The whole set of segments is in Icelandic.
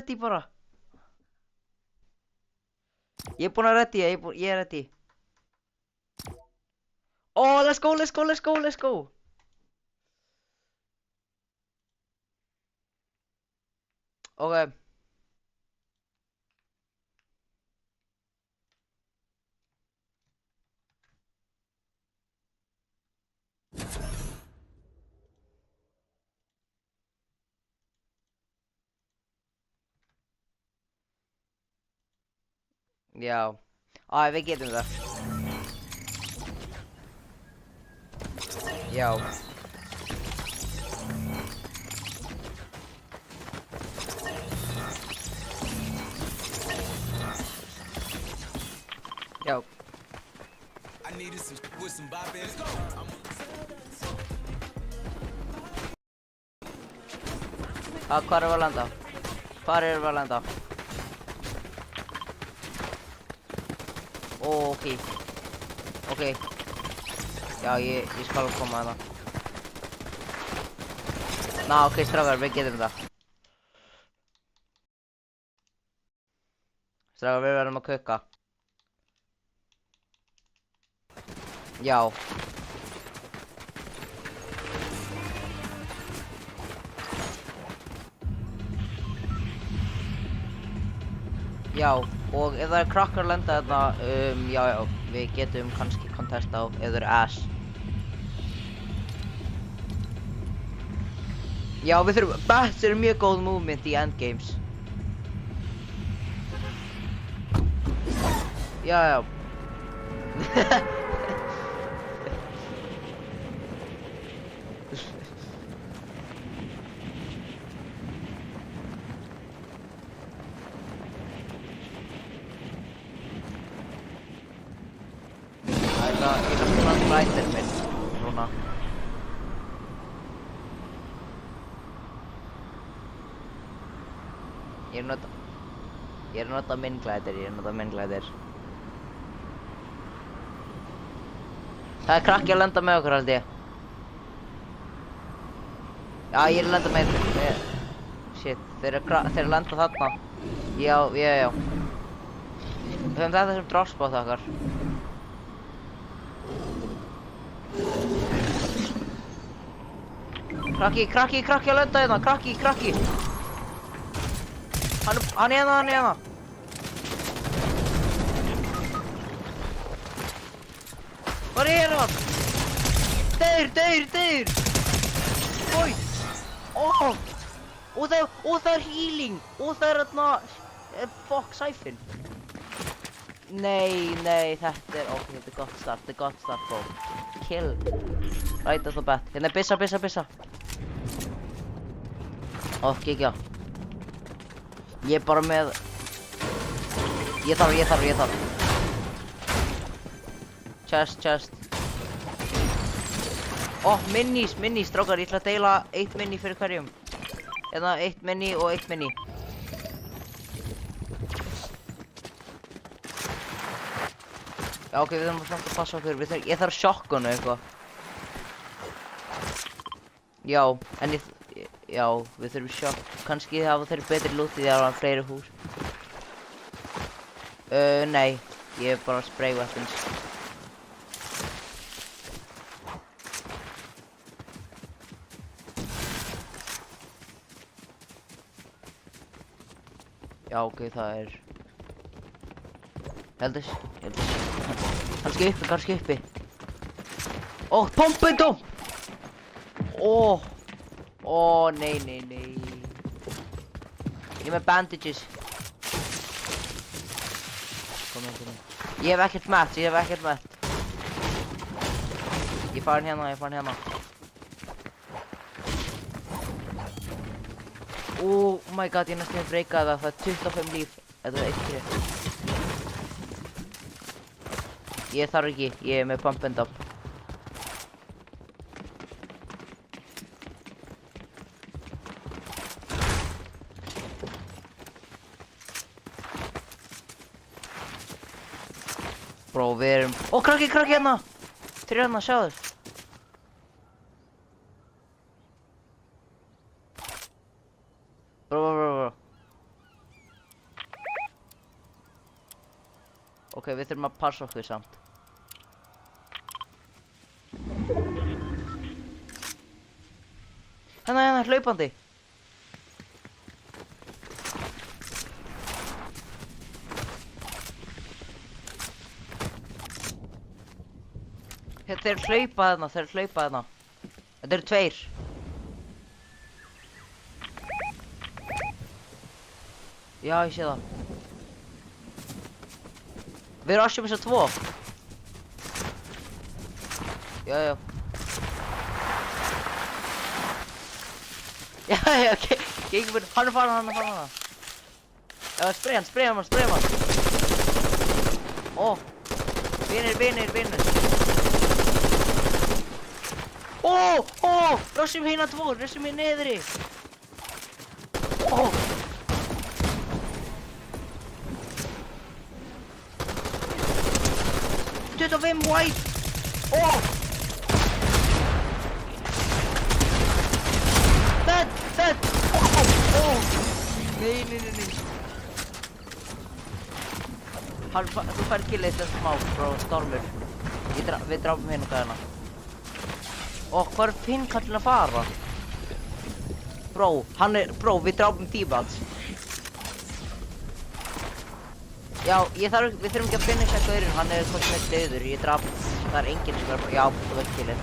ready bara. Ég er búinn að ready, ég er ready. Oh, let's go, let's go, let's go, let's go. Okay. Já. Við getum það. Já. Já. I needed some with some bop in. Let's go. Hvar erum við að landa? Hvar erum við að landa? Okay. Okay. Já, ég skal koma hana. Ok, strákar, við getum það. Strákar, við verðum að kukka. Já. Já, og ef það krakkar að lenda þarna, já, við getum kannski contest á ef það ass. Já, við þurfum, bats eru mjög góð movement í endgames. Já. Glider minn, núna. Ég er að nota minn glider. Það er krakki að lenda með okkur held ég. Já, ég er að lenda með shit, þeir lenda þarna. Já. Við höfum þetta sem dropspot okkar. Krakki að lenda hérna, krakki. Hann er hérna. Hvar er hann? Deyr. Oi. Og það er healing. Og það er hérna, fuck, Siphon. Nei, þetta er gott start, bro. Kill. Right off the bat. Hérna er byssa. Gekja. Ég er bara með... Ég þarf. Chest. Minis, strákar, ég ætla að deila 1 mini fyrir hverjum. Eða 1 mini og 1 mini. Já, ok, við þurfum að passa okkur. Ég þarf shotgunu eitthvað. Já, en já, við þurfum shot. Kannski hafa þeir betri loot því það var fleiri hús. Nei, ég er bara spray weapons. Já, ok, það er... Heldis. Kannski uppi. Pompendom! Nei. Ég er með bandages. Ég hef ekkert mat. Ég fann hérna. Oh my god, ég næstum að breyka það. Það er 25 líf. Þetta er 1 krið. Ég þarf ekki. Ég er með pump and dump. Bro, við erum... Krakki hérna! Þeir hérna, sjáðu. Bro. Ok, við þurfum að passa okkur samt. Hérna, hlaupandi. Þeir hlaupa þarna. Þetta eru 2. Já, ég sé það. Við rushum þessa 2. Já. Já, gengum við. Hann er farin. Sprey hann. Ó, vinir. Ó, rushum hérna 2, rushum hérna niðri. Ó. 25 white. Ó. Dead. Ó. Nei. Þú fær killið þetta smá, bro, stormur. Við drápum hérna gæðina. Ó, hvað er Finn-kallinn að fara? Bro, við drápum D-Bugs. Já, við þurfum ekki að finisha gaurinn, hann er hvort með döður, ég draf, það er enginn sem er bara, já, þú veit killið.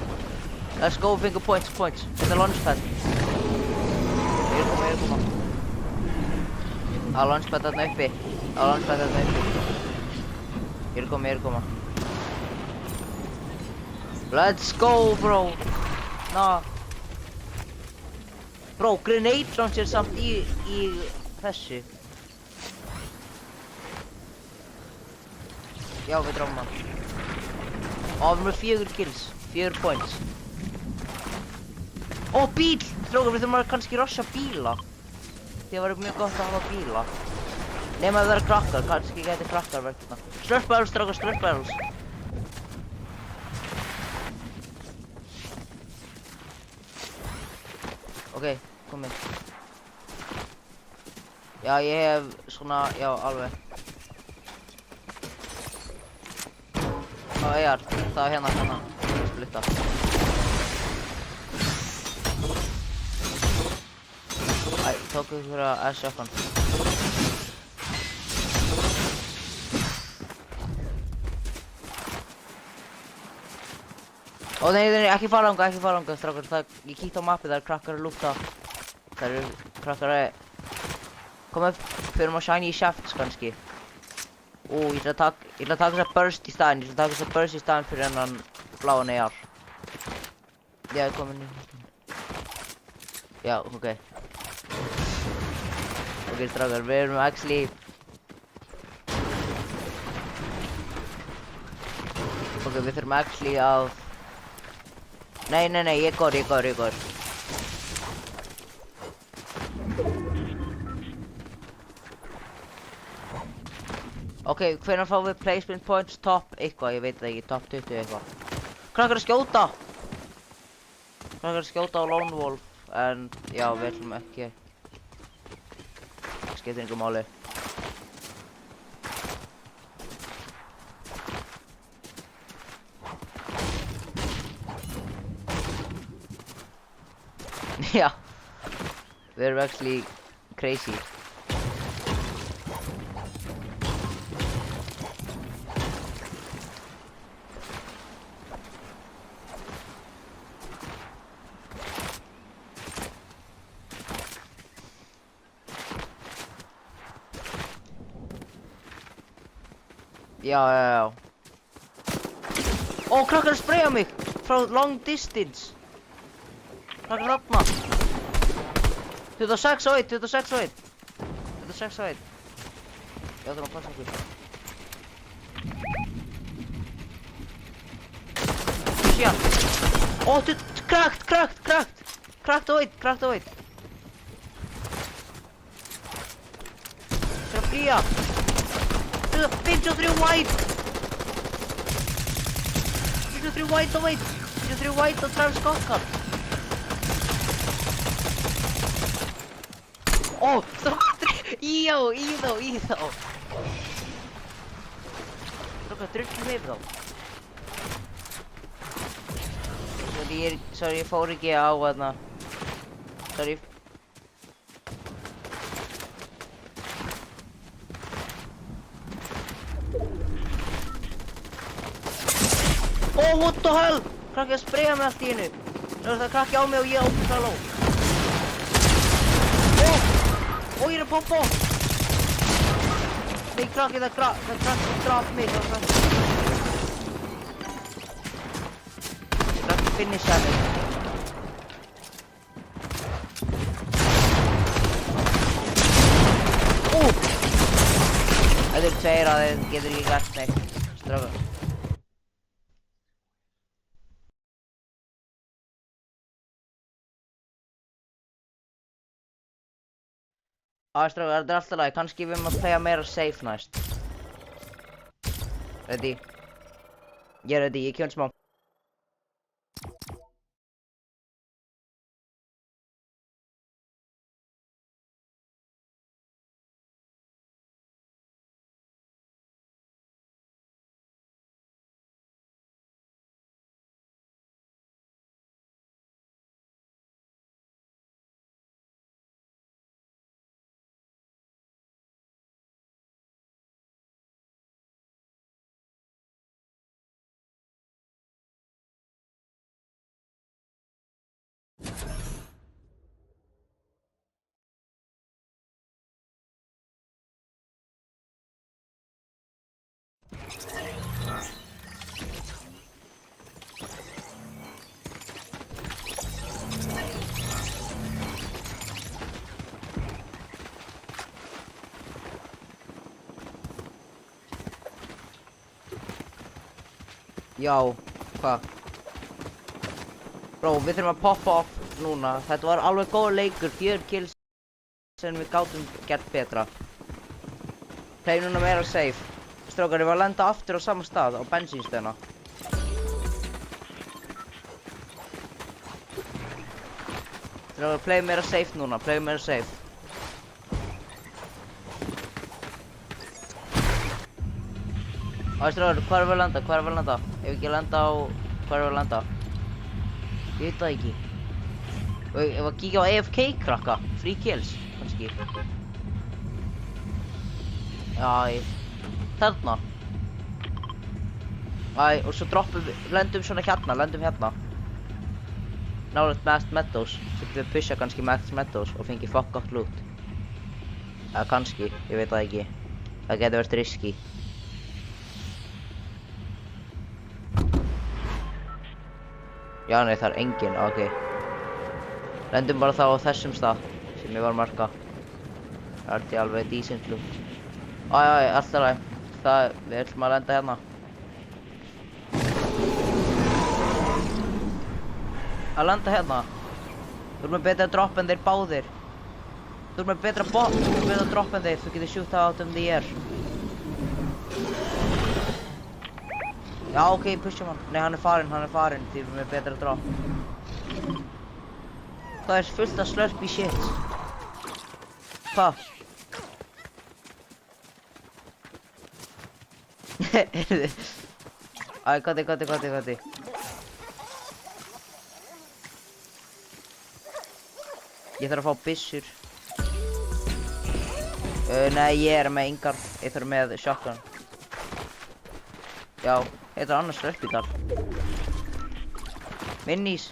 Let's go, finger points. Þetta er launchpad. Ég er koma. Það er launchpad þarna uppi. Ég er koma. Let's go, bro. Bro, grenade launcher samt í þessu. Já, við dráum hann. Við erum með 4 kills, 4 points. Ó, bíl! Strákar, við þurfum að kannski rusha bíla. Það væri mjög gott að hafa bíla. Nema að það eru krakkar, kannski gæti krakkar verið hérna. Slurp barrels, strákar, slurp barrels. Ok, kom inn. Já, ég hef svona, já, alveg. Það var hérna. Splitta. Tók ykkur að S-shotgun. Ó nei, ekki fara þangað, strákar. Ég kíkti á mappið, það eru krakkar að lúta. Það eru krakkar að... Koma upp, förum að shiny shafts kannski. Ég ætla að taka þessa burst í staðinn. Fyrir hennan bláan AR. Já, ég er komin í... Já, ok. Ok, strákar, við erum actually... Ok, við þurfum actually að... Nei, ég er góður. Ok, hvenær fáum við placement points top eitthvað, ég veit það ekki, top 20 eitthvað. Krakkar að skjóta á Lone Wolf, en já, við ætlum ekki. Skiptir engu máli. Já, við erum actually crazy. Já. Ó, krakkar að spraya mig frá long distance. Krakkar þarna. 26 og 1. Já, það er að passa okkur. Sjá. Ó, krakt og 1. Það er að flýja. 53 white. 53 white og 1. 53 white og Travis Scott. Ó, strákar, í þá. Strákar, drullum yfir þá. Sorry, ég fór ekki á þarna. Sorry. Oh, what the hell? Krakki að spraya mig allt í einu. Nú er það krakki á mig og ég á saló. Ó, ég er að poppa. Nei, krakki, það krakki draf mig. Krakki finisha mig. Þetta eru tveir að þeir getur ekki gert neitt. Strákar. Strákar, þetta er alltaf lagi. Kannski við erum að playa meira safe næst. Ready? Ég er ready, ég kemur smá. Já, hvað? Bro, við þurfum að poppa off núna. Þetta var alveg góð leikur, 4 kills sem við gátum gert betra. Play núna meira safe. Strákar, ég var að lenda aftur á sama stað, á bensínstöðina. Strákar, play meira safe núna, play meira safe. Strákar, hvað er við að landa, hvað er við að landa? Ef ekki að landa á, hvað er við að landa? Ég veit það ekki. Ef að kíkja á AFK krakka, free kills, kannski. Já, þarna. Og svo droppum við, lendum svona hérna, lendum hérna. Nálega Max Meadows, svo getum við pusha kannski Max Meadows og fengi fuck gott loot. Eða kannski, ég veit það ekki. Það getur verið risky. Já, nei, það er enginn, ok. Lendum bara þá á þessum stað sem ég var að marka. Það er því alveg decent loot. Alltaf ræði. Við ætlum að lenda hérna. Að landa hérna. Þú erum með betra drop en þeir báðir. Þú erum með betra drop en þeir. Þú getur shoot out the air. Já, ok, pushum hann. Nei, hann er farinn. Því við erum með betra drop. Það er fullt af slurpy shit. Hvað? Gatti. Ég þarf að fá byssur. Nei, ég er með engar. Ég þarf með shotgun. Já, þetta er annars slurpy-dar. Minis.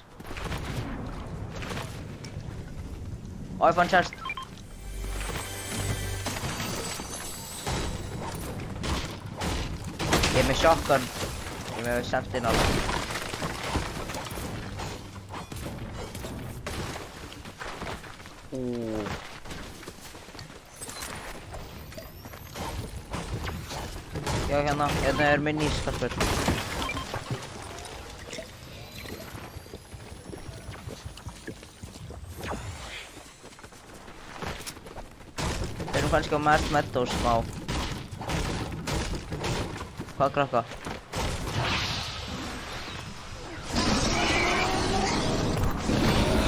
Ég fann chest. Ég er með shotgun. Ég er með sentinel. Já, hérna er minis, Kasper. Þeir eru kannski á Max Meadows smá. Hvað krakka?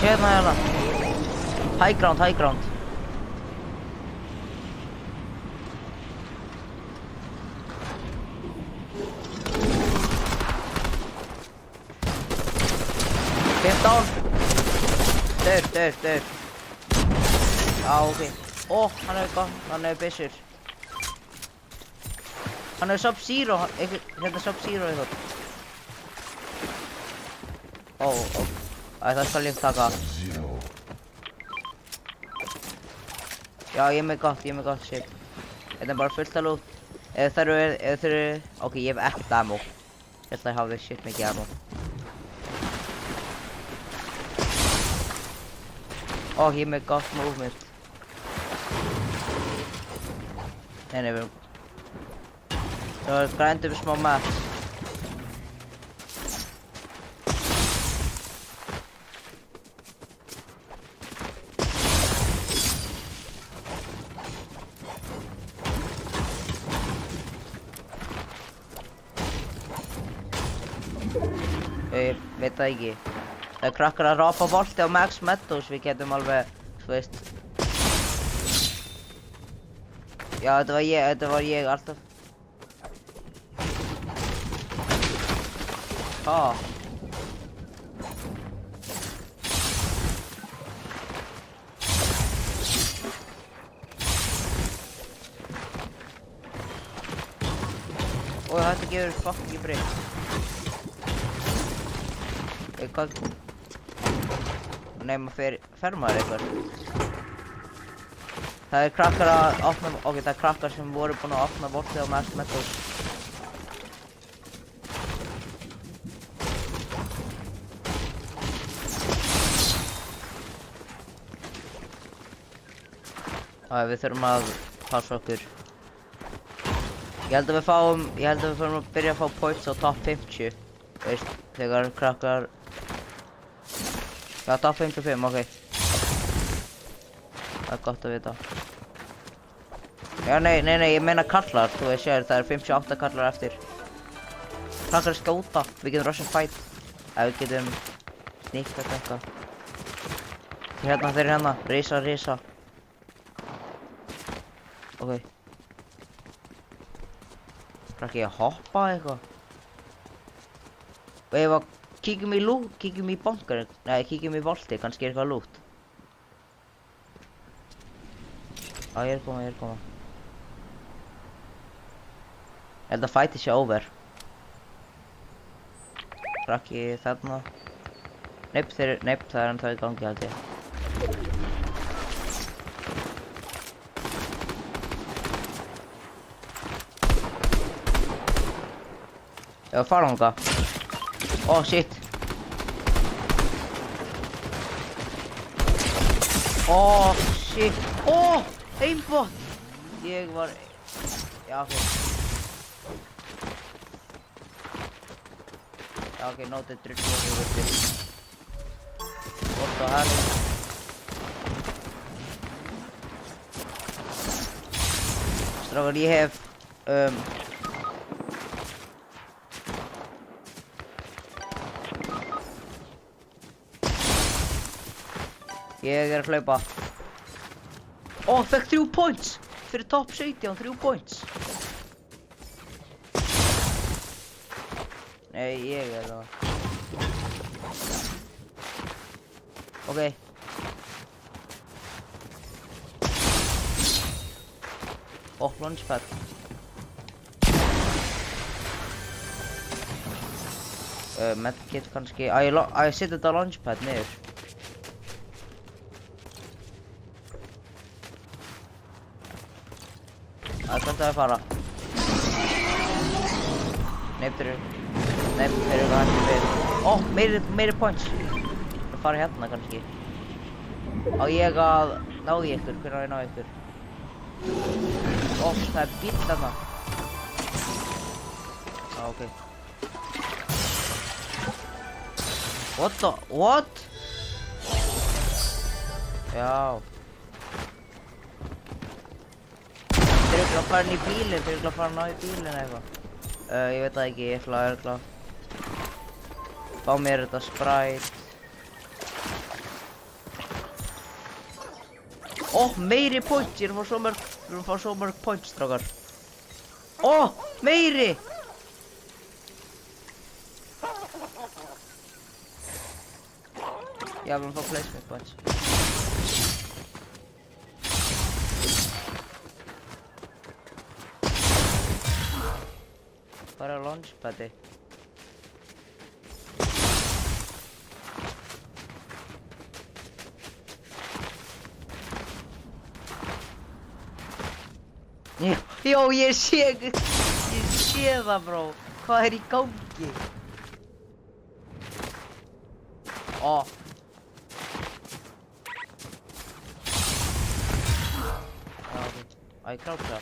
Hérna. High ground. down. Dör. Já, ok. Ó, hann hefur byssur. Hann hefur Sub-Zero, hérna Sub-Zero í þótt. Ó. Það skal ég taka. Já, ég er með gott shit. Þetta er bara fullt af loot. Ef þeir eru... Ok, ég hef ekkert ammo. Ég held að ég hafi shit mikið ammo. Ó, ég er með gott movement. Nei, við erum... Svo grindum við smá maps. Ég veit það ekki. Það er krakkar að rapa volti á Max Meadows, við getum alveg, þú veist. Já, þetta var ég alltaf. Og þetta gefur fucking breytt. Hvað? Nei, maður fer maður eitthvað. Það er krakkar að opna, ok, það er krakkar sem voru búin að opna voltið á Max Meadows. Við þurfum að passa okkur. Ég held að við förum að byrja að fá points á top 50. Veist, þegar krakkar... Já, top 55, ok. Það er gott að vita. Já, nei, ég meina kallar, þú veist sér, það er 58 kallar eftir. Krakkar skjóta, við getum rush and fight. Ef við getum sníkt þetta. Þeir hérna, risa. Ok. Krakki, ég hoppa eitthvað. Og ef að kíkjum í bankarinn, nei, kíkjum í volti, kannski er eitthvað lút. Já, ég er að koma. Ég held að fightið sé over. Krakki, þarna. Neip, það er ennþá í gangi held ég. Ég var fara þangað. Oh shit. Oh shit. Oh, aimbot. Ég var... Já, ok. Já, ok, nótið drullu og við veitum. What the hell? Strákar, ég hef... Ég er að hlaupa. Ó, fekk 3 points! Fyrir top 17, 3 points. Nei, ég er það. Ok. Ó, launchpad. Medkit kannski. Ég setja þetta launchpad niður. Hvert að fara? Nei, þeir eru hægt við. Ó, meiri points. Það fara hérna kannski. Á ég að ná í ykkur, hvernig á ég ná í ykkur? Ó, það er bíll þarna. Ok. What? Já. Þeir eru að fara inn í bílinn, þeir eru að fara að ná í bílinn eða eitthvað. Ég veit það ekki, ég ætla að örgla. Fá mér þetta Sprite. Ó, meiri points, ég er að fá svo mörg points, strákar. Ó, meiri! Já, við erum fá placement points. Hvað er launchpadi? Já, ég sé það, bró. Hvað er í gangi? Ó. Á, ég kráta.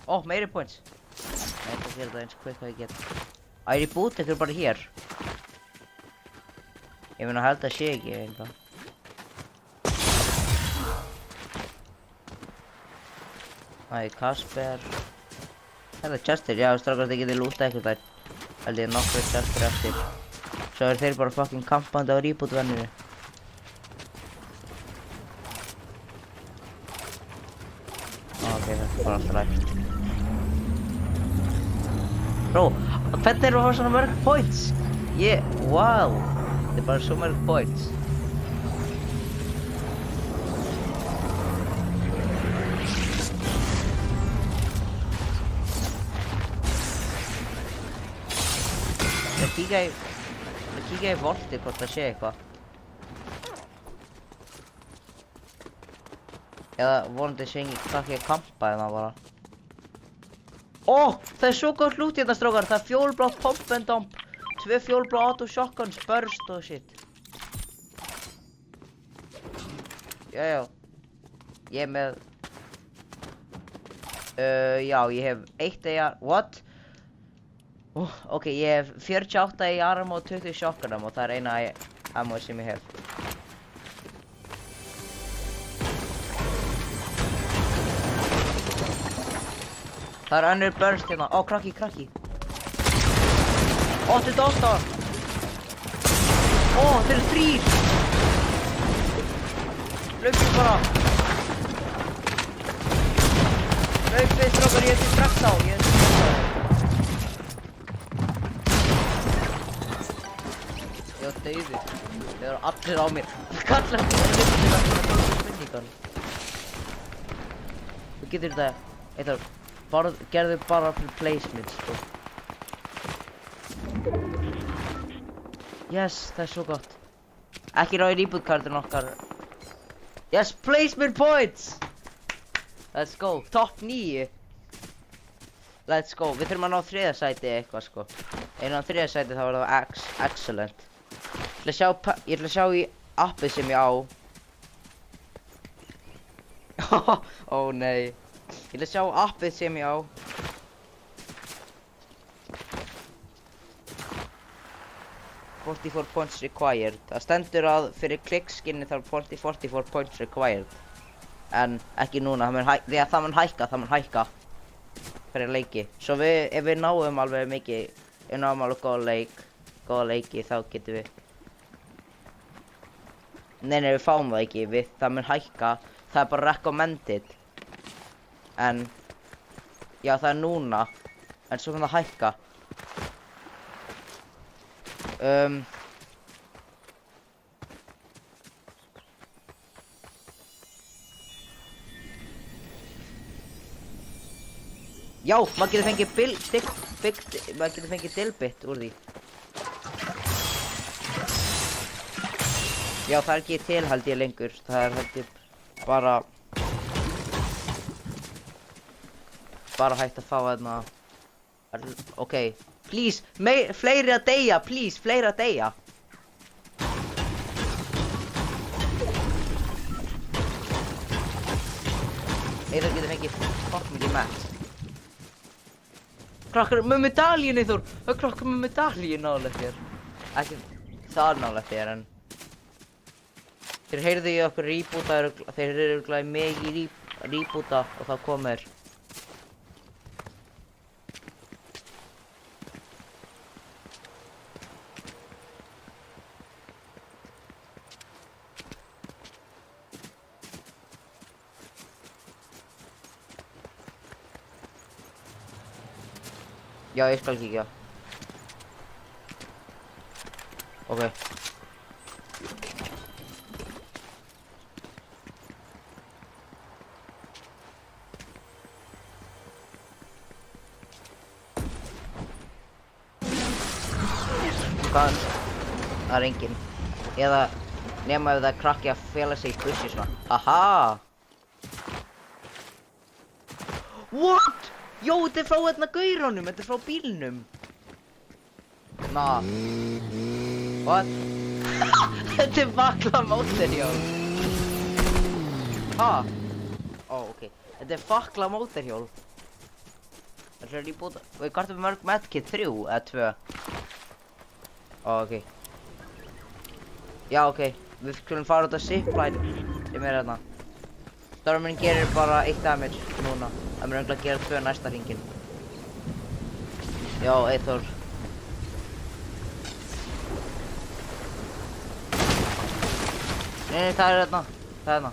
Ó, meiri points. Nei, það gerir það eins quick og ég get. Á, ég búti ykkur bara hér. Ég meina held að sé ekki eitthvað. Æ, Kasper. Þetta er Chester, já, strákar, þið getið lútað eitthvað þær. Held ég nokkur Chester eftir. Svo er þeir bara fucking kampandi á reboot-venninu. Ok, þetta er bara alltaf rætt. Bro, hvernig erum við að fá svona mörg points? Wow. Þetta er bara svo mörg points. Kíkja í volti hvort það sé eitthvað. Eða vonandi sé ekki að kampa hérna bara. Ó, það er svo gott lút hérna, strákar. Það er fjólblátt pump and dump, 2 fjólblá auto shotguns, burst og shit. Já. Ég er með já, ég hef 1 AR, what? Ok, ég hef 48 í arm og 20 í shotgunum og það er eina ammo sem ég hef. Það er önnur burst hérna. Ó, krakki. Ó, þetta er dostar. Ó, þeir eru 3. Hlaupið bara. Hlaupið, strákar, ég er til strax á. Ég var dauður. Þeir eru allir á mér. Kallar þetta. Þú getur þetta. Eitthar, gerðu bara fyrir placements, sko. Yes, það er svo gott. Ekki ráði reboot-kartinn okkar. Yes, placement points! Let's go. Top 9. Let's go. Við þurfum að ná 3. sæti eitthvað, sko. Einu á 3. sæti þá var það excellent. Ég ætla að sjá í appið sem ég á. Ó nei. Ég ætla að sjá appið sem ég á. $44 points required. Það stendur að fyrir klikkskinni þarf 44 points required. En ekki núna, það mun hækka. Fyrir leiki. Svo ef við náum alveg mikið, ef við náum alveg góða leiki, þá getum við. Nei, við fáum það ekki, það mun hækka. Það er bara recommended. En, já, það er núna. En svo kann það hækka. Já, maður getur fengið dilbit úr því. Já, það er ekki til held ég lengur. Það er held ég bara hægt að fá þarna. Ok, please, fleiri að deyja, please, fleiri að deyja. Eða getur fengið fokk mikið max. Krakkar með medaljín, Eyþór. Það er krakkar með medaljín nálægt þér. Ekki það nálægt þér, en þeir heyrðu í okkur reboota, þeir eru örugglega mig í reboota og þá komir. Já, ég skal kíkja. Ok. Hvað? Það er enginn. Eða nema ef það er krakki að fela sig í bussi svona. Haha! What? Jó, þetta er frá hérna gaurunum, þetta er frá bílnum. Nah. What? Þetta er fakla mótorhjól. Ha? Ó, ok. Þetta er fakla mótorhjól. Það er líbúta. Við hvað er mörg medkit? 3 eða 2? Ó, ok. Já, ok. Við skulum fara út af zipline sem er hérna. Storminn gerir bara 1 damage núna. Það mun örugglega gera 2 næsta hringinn. Já, Eyþór. Nei, það er hérna. Það er hérna.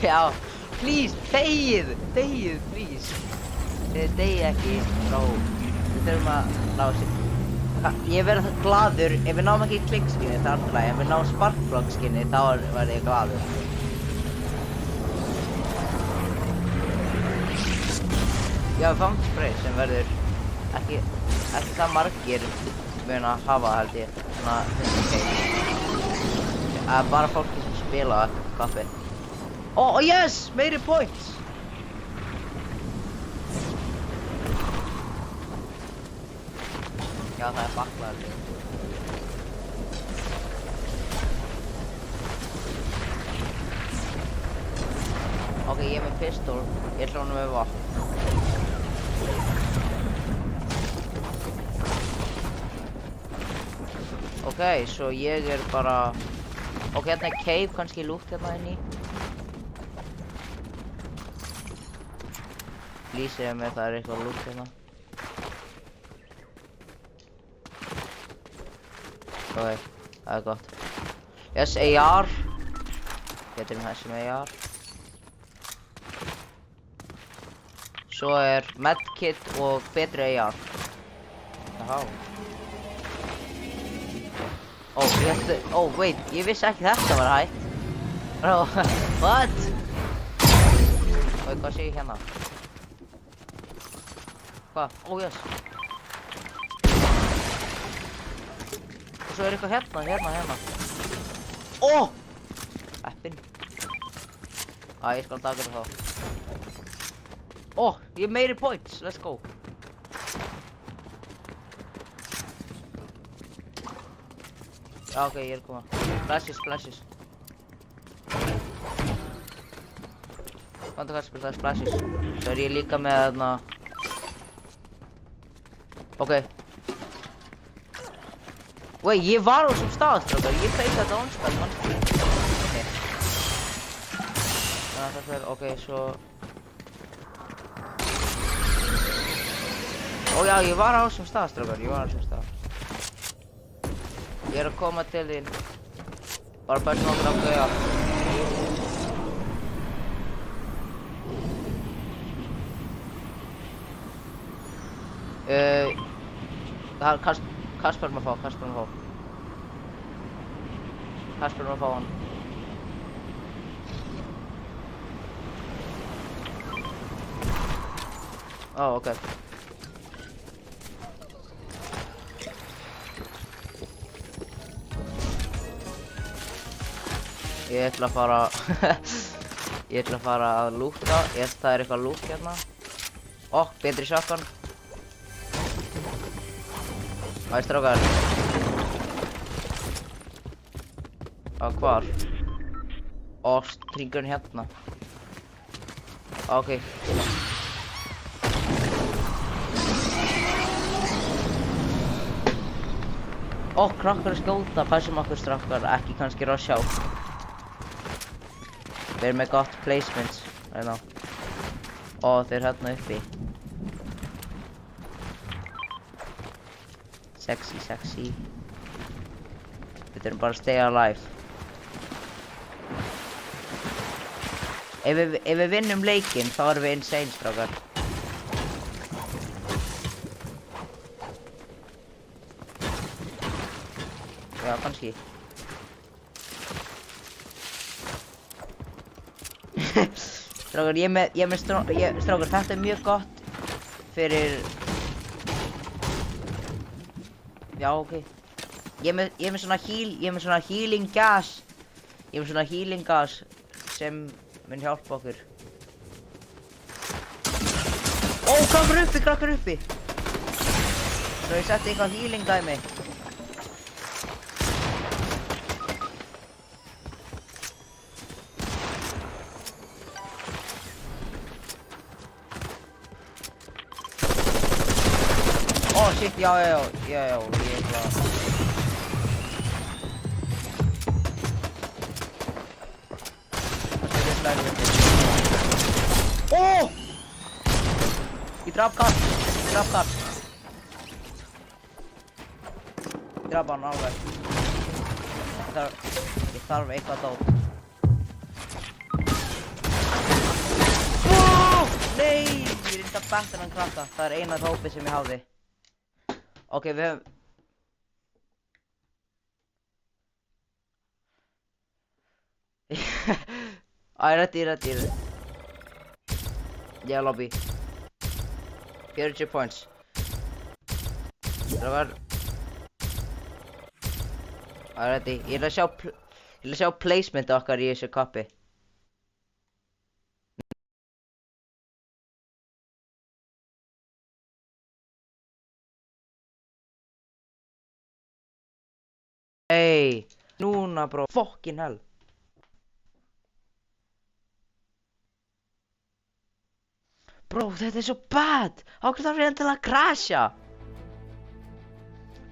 Já, please, þegið, please. Þið þegið ekki, bro. Við þurfum að ná sér. Ég verð glaður ef við náum ekki klikkskinni, það er alltaf lagi. Ef við náum sparkblockskinni, þá verð ég glaður. Já, fangspray sem verður ekki það margir mun að hafa, held ég. Svona, bara fólki sem spila kappi. Oh, yes! Meiri points! Já, það er baklaður. Ok, ég er með pistol. Ég ætla honum með vopn. Ok, svo ég er bara... Ok, hérna er cave, kannski lúkt hérna inn í. Lýsið mér, það er eitthvað lúkt hérna. Ok, það er gott. Yes, AR. Getum þessum AR. Svo er medkit og betri AR. Jaha. Wait, ég vissi ekki þetta var hægt. Bro, what? Oi, hvað sé ég hérna? Hvað? Yes. Og svo er eitthvað hérna. Eppin. Ég skal taka þetta þá. Ég er meiri points, let's go. Já, ok, ég er koma. Splashes. Hvað það er splashes? Svo er ég líka með þarna. Ok. Wait, ég var á þessum stað, strákar. Ég feit þetta onspell, mann. Ok. Það er, ok, svo... Já, ég var á þessum stað, strákar. Ég er að koma til þín. Bara bæsum okkur á gauja. Kasper má fá hann. Ok. Ég ætla að fara að lúta. Það er eitthvað lút hérna. Betri shotgun. Strákar. Hvar? Stringurinn hérna. Ok. Krakkar að skjóta. Passum okkur, strákar. Ekki kannski rusha á. Við erum með gott placements. Þeir eru hérna uppi. Sexy. Við þurfum bara að stay alive. Ef við vinnum leikinn, þá erum við insane, strákar. Já, kannski. Strákar, strákar, þetta er mjög gott fyrir... Já, ok. Ég er með svona healing gas. Ég er með svona healing gas sem mun hjálpa okkur. Ó, krakkar uppi. Svo ég setti eitthvað healing dæmi. Ó, shit, já, ég er bara... Oh! Ég draf kall. Ég draf hann alveg. Ég þarf eitthvað dót. Wow! Nei! Ég reyndi að betta hann krakka. Það er eina hópið sem ég hafði. Ok, við höfum... Ready. Yeah, lobby. 40 points. Það var... Ready. Ég ætla að sjá placement okkar í þessu kappi. Hey, núna bro, fucking hell. Bro, þetta er svo bad. Á hverju þarf ég endilega að crasha?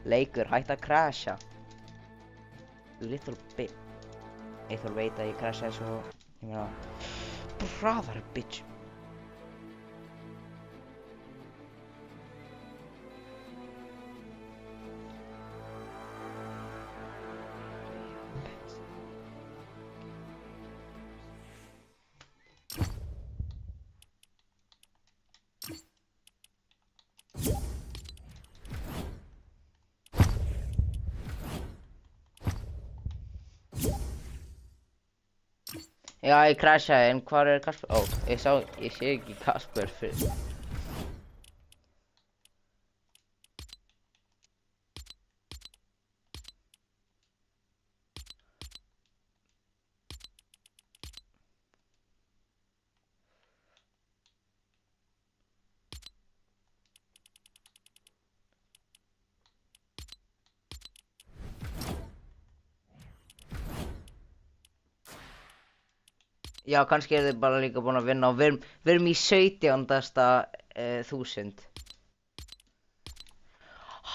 Leikur, hætt að crasha. Little bit. Eyþór veit að ég crashaði svo, ég meina, bara hraðari, bitch. Já, ég crashaði, en hvar er Kasper? Ó, ég sé ekki Kasper fyrir. Já, kannski er þið bara líka búin að vinna og við erum í 17.000.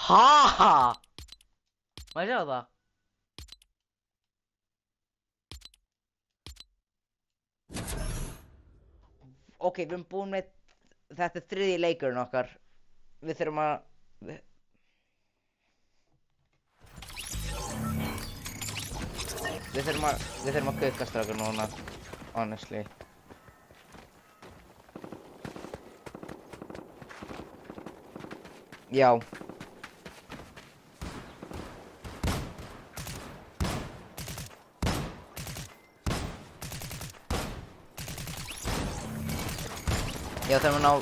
Ha! Má ég sjá það? Ok, við erum búin með... Þetta er þriðji leikurinn okkar. Við þurfum að... Við þurfum að kukka strákar núna. Honestly. Já. Já, þurfum að ná...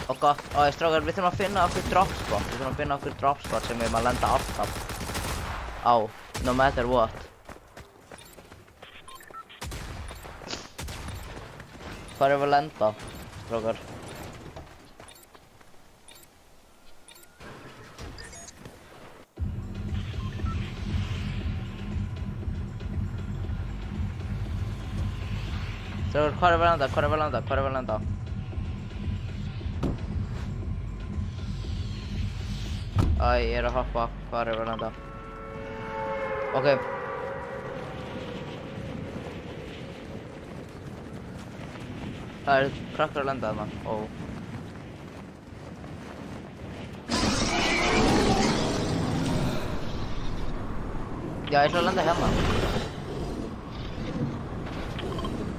Og gott, strákar, við þurfum að finna okkur dropspot. Við þurfum að finna okkur dropspot sem við erum að lenda alltaf á, no matter what. Hvar erum við að lenda, strákar? Strákar, hvar erum við að lenda? Æ, ég er að hoppa. Hvar erum við að landa? Ok. Það er krakkar að lenda þarna. Ó. Já, ég ætla að lenda hérna.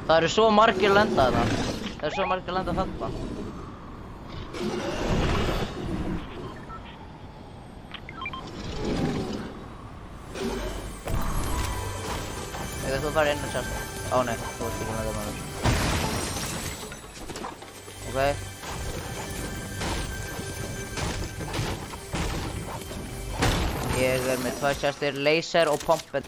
Það eru svo margir að lenda þarna. Það eru svo margir að lenda þarna. Þú fara inn og sérst. Ó nei, þú ert ekki með það maður. Ok. Ég með 2 chestir, laser og pompet.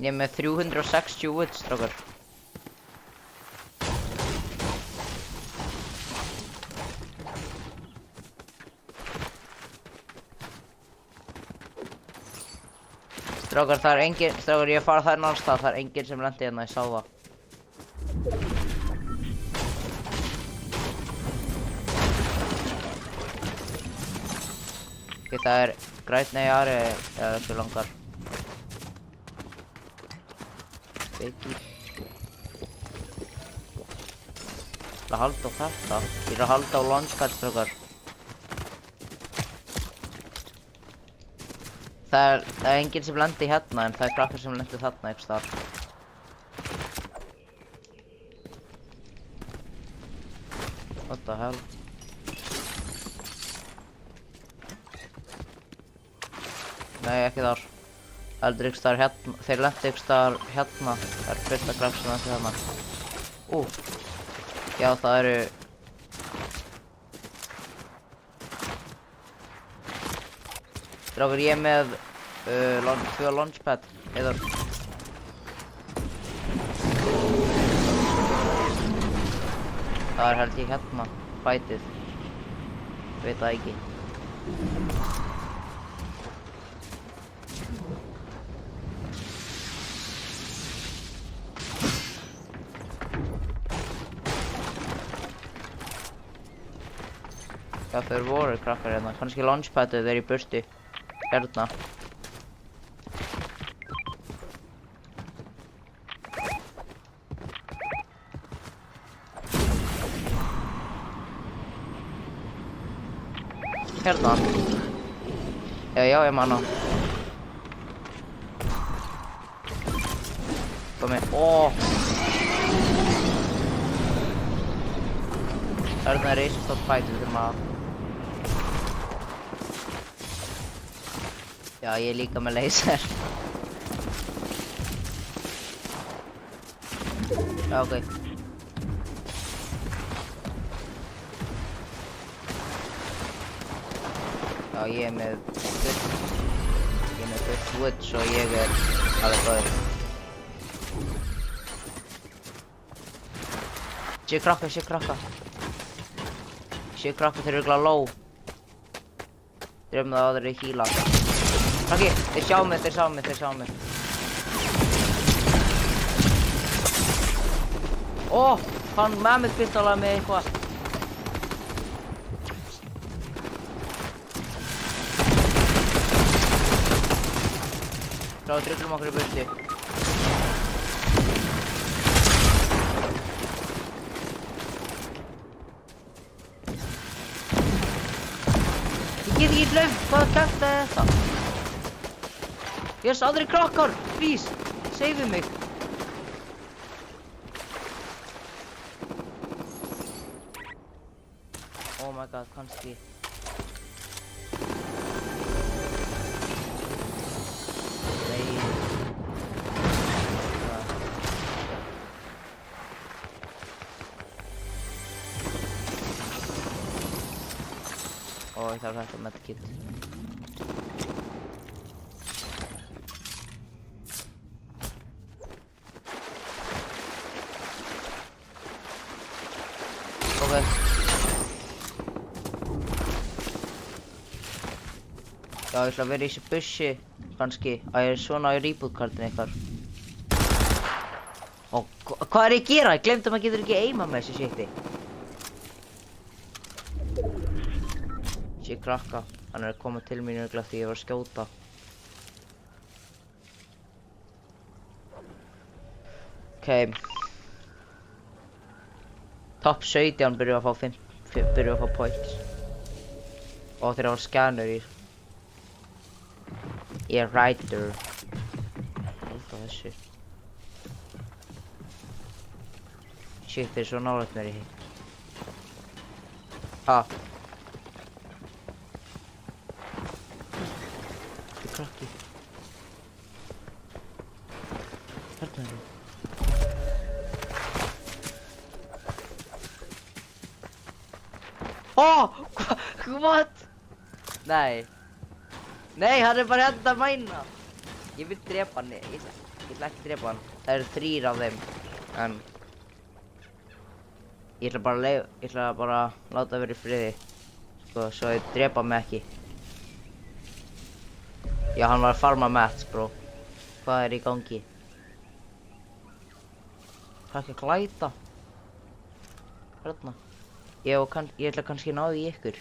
Ég með 360 wood, strákar. Strákar, það engin, strákar, ég fara þær náttúrulega, það engin sem lendi hérna, ég sá það. Ok, það grænni Ari, eða þessu langar. Ekki. Ég að halda á þetta. Ég að halda á launchpad, strákar. Það engin sem lendi hérna, en það krakkar sem lendi þarna einhvers staðar. What the hell? Nei, ekki þar. Heldur einhvers staðar hérna. Þeir lendi einhvers staðar hérna. Það fyrsta krakk sem lendi þarna. Já, það eru... Strákar, ég með 2 launchpad, heiður. Það held ég hérna, fætið. Veit það ekki. Hvað þeir voru krakkar hérna, kannski launchpadið er í burtu. Hérna. Hérna. Já, ég man hann. Komi. Þarna risastórt fætur fyrir maður. Já, ég líka með laser. Já, ok. Já, ég er með full wood, svo ég alveg góður. Sé krakka. Sé krakka, þeir eru gláð low. Þeir eru með það að þeir eru heala. Krakki, þeir sjá mig. Hann Mehmet pistola með eitthvað. Við drullum okkur í burtu. Ég get ekki gleymt hvað kæft er þetta. Yes, aðri krakkar, please, save mig. Oh my god, kannski. Ég þarf þetta medkit. Ok. Já, ég ætla að vera í þessu bussi, kannski. Að ég svona í reboot-kartinu ykkar. Hvað er ég að gera? Ég glemdi að maður getur ekki aima með þessu shiti. Sé krakka, hann er að koma til mín örugglega því ég var að skjóta. Ok. Top 17 byrjuðu að fá points. Og þeir hafa scanner í. Ég er rider. Halda þessu. Shit, þeir eru svo nálægt mér í hitt. Ha? Þetta er krakki. Hérna er það. What? Nei. Nei, hann er bara hérna að mæna. Ég vil drepa hann. Ég ætla ekki að drepa hann. Það eru 3 af þeim. En ég ætla bara að láta það vera í friði. Sko, svo ég drepa mig ekki. Já, hann var að farma mats, bro. Hvað er í gangi? Það er ekki að glæta. Hérna. Ég ætla kannski að ná því ykkur.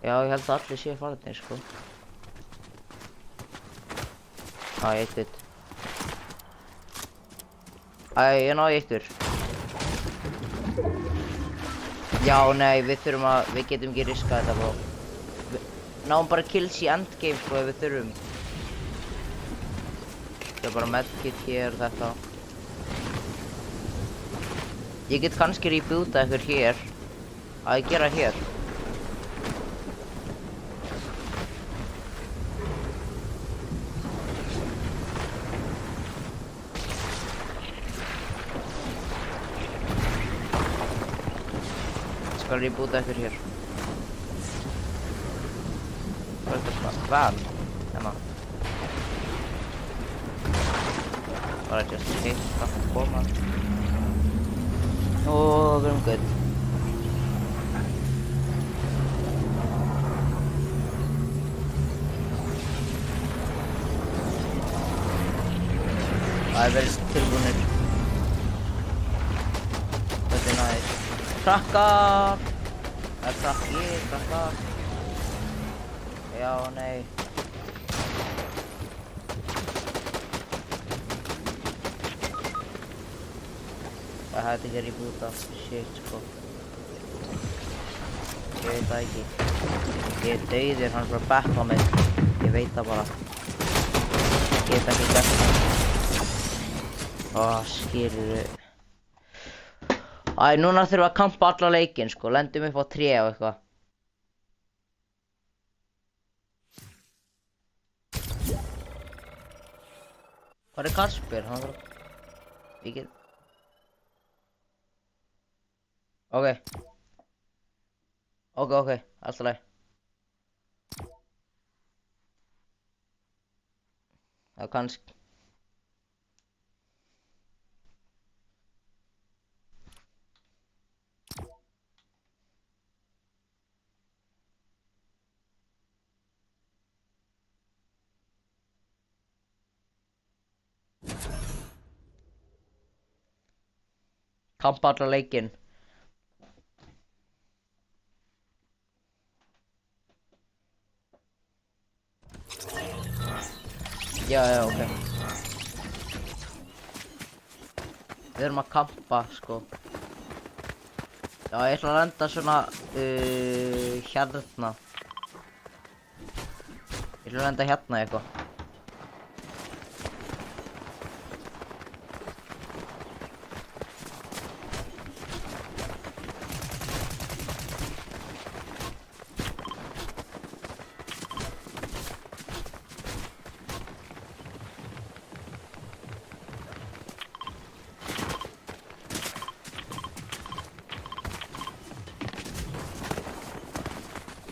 Já, ég held að allir séu farnir, sko. Æ, eitthvað. Æ, ég náði ykkur. Já, nei, við getum ekki riskað þetta, bro. Náum bara kills í endgame, sko, ef við þurfum. Það er bara medkit hér, þetta. Ég get kannski reboota ykkur hér. Að ég gera hér. Skal reboota ykkur hér. Hvað er þetta? Van? Hérna. Bara just hit, það koma. Oh, we're good. Það er verið tilbúinir. Þetta er næst. Krakkar! Það er krakkar. Já, nei. Það hætti ekki að reboota. Shit, sko. Ég veit það ekki. Ég er dauður, hann er bara að betla mig. Ég veit það bara. Ég get ekki gert það. Skilurðu. Æ, núna þurfum við að kampa alla leikinn, sko. Lendum upp á tré og eitthvað. Hvað er Kasper? Hann þarf... Ég get... Ok, alltaf leið. Það kannski... Kampa alla leikinn. Já, ok. Við erum að kampa, sko. Já, ég ætla að lenda svona, hérna. Ég ætla að lenda hérna eitthvað.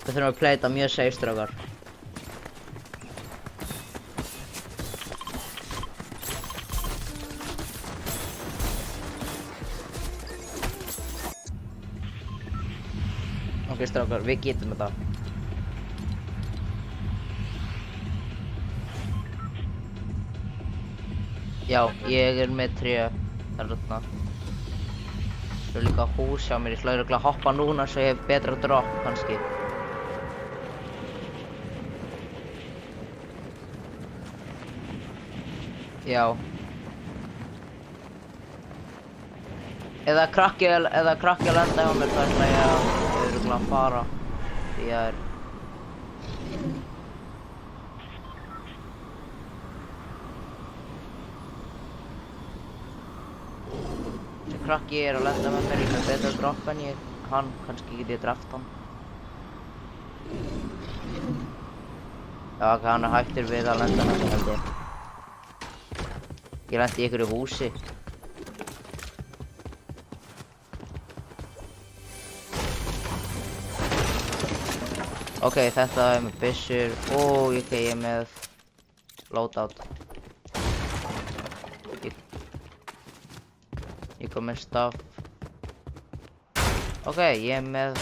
Við þurfum að playa þetta mjög safe, strákar. Ok, strákar, við getum þetta. Já, ég er með tré þarna. Svo er líka hús hjá mér, ég ætla örugglega að hoppa núna svo ég hef betra drop, kannski. Já. Eða krakki að lenda hjá mér, þá ætla ég að örugglega að fara. Því að krakki er að lenda með mér, ég með betra dropp en hann, kannski get ég draft hann. Já, hann er hættur við að lenda með mér held ég. Ég lendi í einhverju húsi. Ok, þetta er með byssur. Ok, ég er með loadout. Ég kom með stuff. Ok, ég er með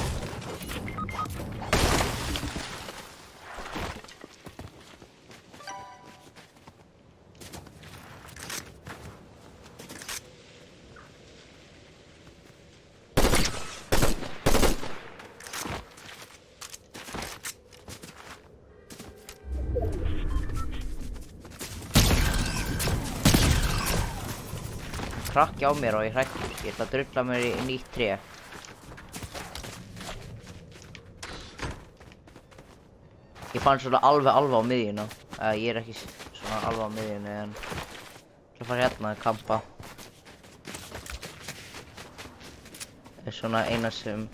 krakki á mér og ég hrækki. Ég ætla að drulla mér í nýtt tré. Ég fann svona alveg á miðjuna. Ég er ekki svona alveg á miðjunni en ég fara hérna að kampa. Það er svona eina sem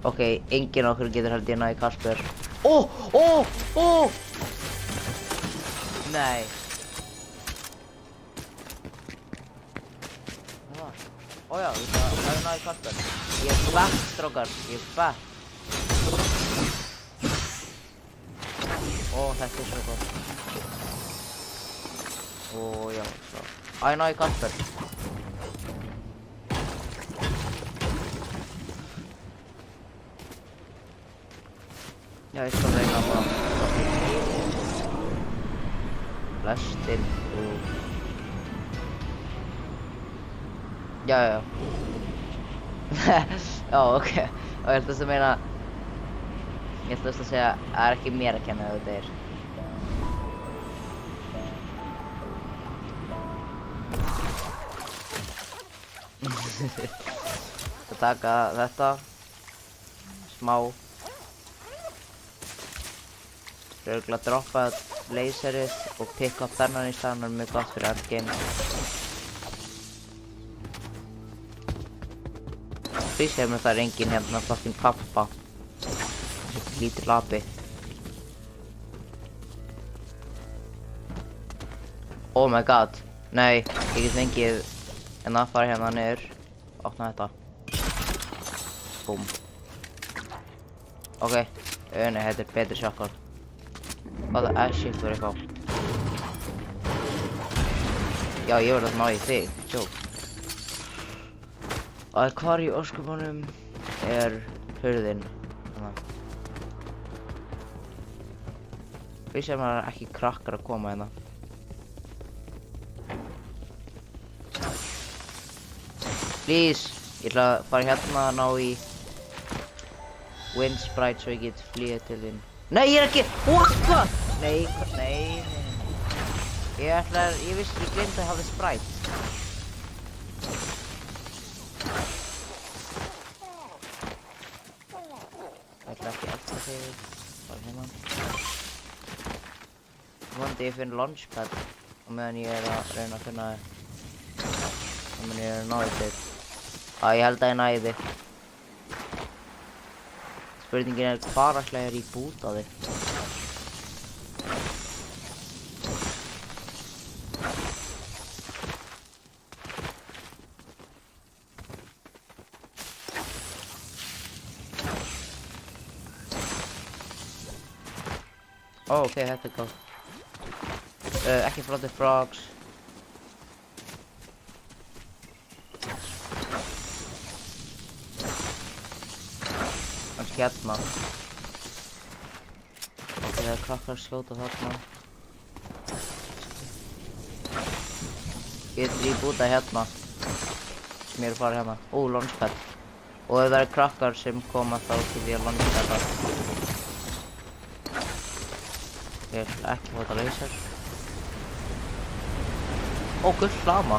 ok, enginn okkur getur held ég næði Kasper. Nei. Já, það er næði Kasper. Ég er fett, strókar. Ég er fett. Þetta er svo gott. Já, svo. Næði Kasper. Já, ég skal reyna bara. Flestir og já. Já, ok. Og ég ætlaðist að meina ég ætlaðist að segja það er ekki mér að kenna ef þetta er. Að taka þetta smá örugglega droppa laserið og pick up þennan í staðinn, er mjög gott fyrir endgame. Því sér mér það er enginn hérna fucking pappa. Þessi lítill api. Oh my god. Nei, ég get fengið en að fara hérna niður. Opna þetta. Búm. Ok, nei, þetta er betri shotgun. Hvað er shit fyrir eitthvað? Já, ég verð að ná í þig, joke. Hvar í ósköpunum er hurðin? Því sem það er ekki krakkar að koma hérna. Please, ég ætla að fara hérna að ná í wind sprite svo ég get flýja til þín. Nei, ég er ekki! What? Nei. Ég vissi, ég glemdi að hafa sprite. Ég ætla ekki alltaf þig. Bara hérna. Vonandi ég finn launchpad og meðan ég er að reyna að finna og meðan ég er að náði þig. Ég held að ég næði þig. Spurningin er hvað ætla ég að rebúta þig? Ok, þetta er góð. Ekki flotti frogs. Kannski hérna. Ok, það er krakkar að skjóta þarna. Ég get rebúta hérna. Sem ég er að fara hérna. Launchpad. Og ef það er krakkar sem koma þá til ég að launchpada. Ég ætla ekki að fóta laser. Gull llama.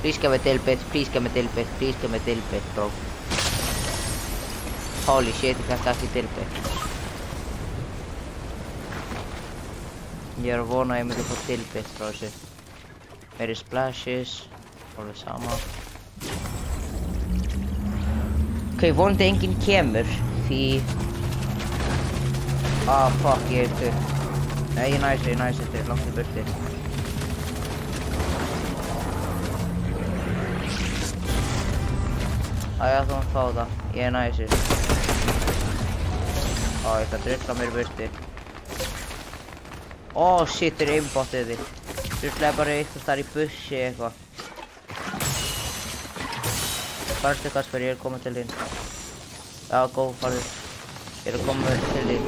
Please give me dilbit, please give me dilbit, please give me dilbit, bro. Holy shit, ég fekk ekki dilbit. Ég er að vona að ég myndi fá dilbit frá þessu. Meiri splashes. Alveg sama. Ok, vonandi enginn kemur. Því... Ah, fuck, ég er stutt. Nei, ég næs þetta er langt í burti. Æja, þú mátt fá það. Ég er næsir. Ó, ég ætla að drulla mér í burti. Ó, shit, þeir eru aimbotið þig. Drullaði bara eitthvað þar í bussi eitthvað. Farstu, Kasper, ég er komið til þín. Já, góð, farðu. Ég er að koma til þín.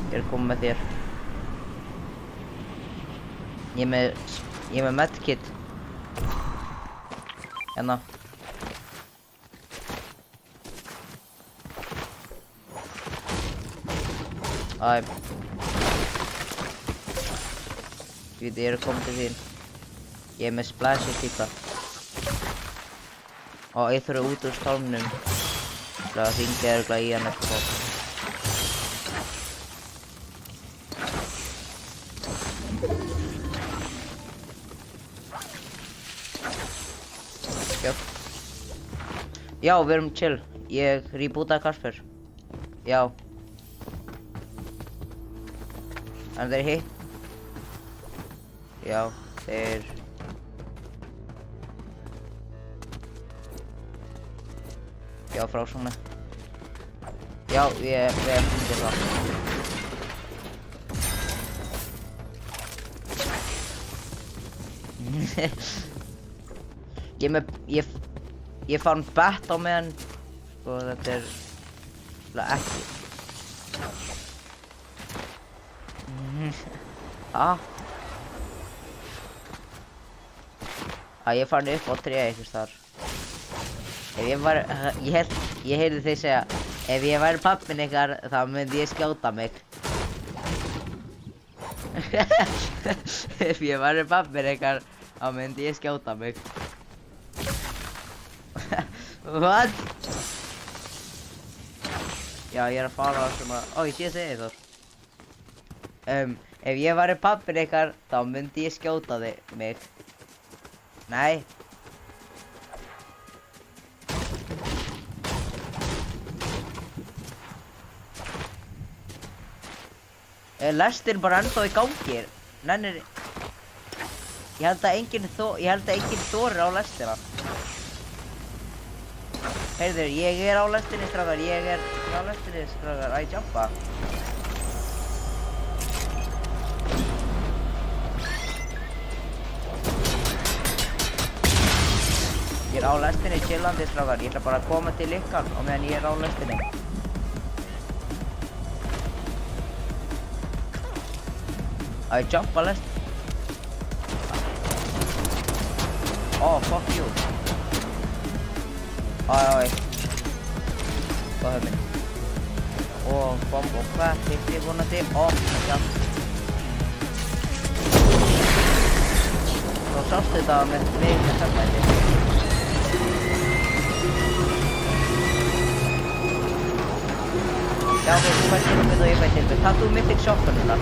Ég er að koma með þér. Ég er með medkit. Hérna. Æ. Ég er að koma til þín. Ég er með splashes líka. Og ég þurfi út úr stormnum. Það hringi örugglega í hann eftir það. Já, við erum chill. Ég rebootaði Kasper. Já. En þeir hitt. Já, þeir... Já, frásóknu. Já, við erum fundið það. Ég fann bett á meðan. Sko, þetta er... ekki. Ég fann upp á tré einhvers þar. Ef ég var... Ég heyrði þig segja, ef ég væri pappinn ykkar, þá myndi ég skjóta mig. Ef ég væri pappinn ykkar, þá myndi ég skjóta mig. What? Já, ég er að fara á svona... Ó, ég sé þig þar. Ef ég væri pappinn ykkar, þá myndi ég skjóta mig. Nei. Lestin bara ennþá í gangi. Nennir... Ég held að enginn þorir á lestina. Heyrðu, ég er á lestinni, strákar. Ég er á lestinni, strákar. Æ, jumpa. Ég er á lestinni, chillandi, strákar. Ég ætla bara að koma til ykkar á meðan ég er á lestinni. I jump a list. Oh, fuck you. Oj. Hvað höfum við? Bomb og hvað? Hitti vonandi. Já. Svo sástu þetta með mig með þarna. Já, ok, þú fær tilbyggð og ég fær tilbyggð. Takk þú mythic shotgununa,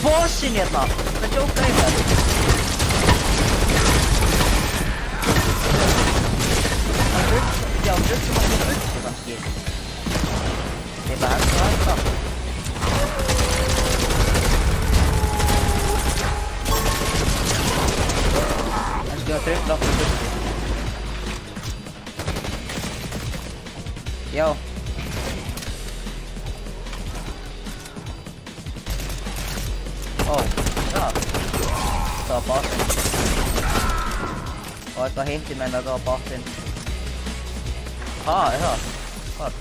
bossinn hérna! Það djóka í það. Já, hlustum að það bultu kannski. Ég ætla að hægt það. Ég var tryggt látt í bultu. Já. Ó, það. Það var bossinn. Og eitthvað hitti menn að það var bossinn. Er það? Hvar?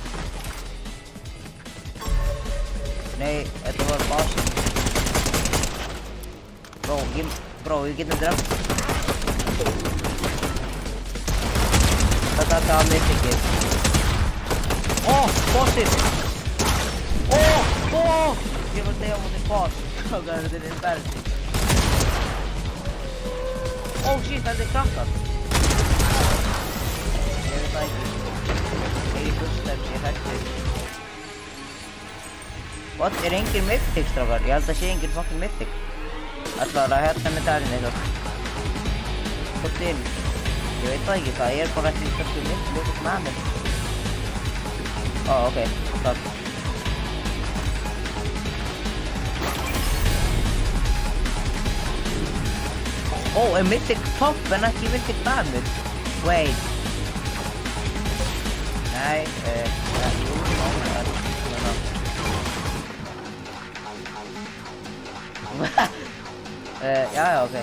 Nei, þetta var bossinn. Bro, ég getum drept. Þetta var mythicið. Bossinn! Ég var þegar á móti boss. Hvað er þetta embarrassing? Shit, þetta er krakkar. Ég veit það ekki. Ég er í bussstefn, ég hætti. What? Engin mythic, strákar? Ég held að sé engin fucking mythic. Ætlaðu að hérna með dælinn eitthvað. Svo til. Ég veit það ekki, það bara ekki kannski mythic með mér. Ó, ok. Takk. Ó, mythic pop en ekki mythic damage. Wait. Nei, já, ok.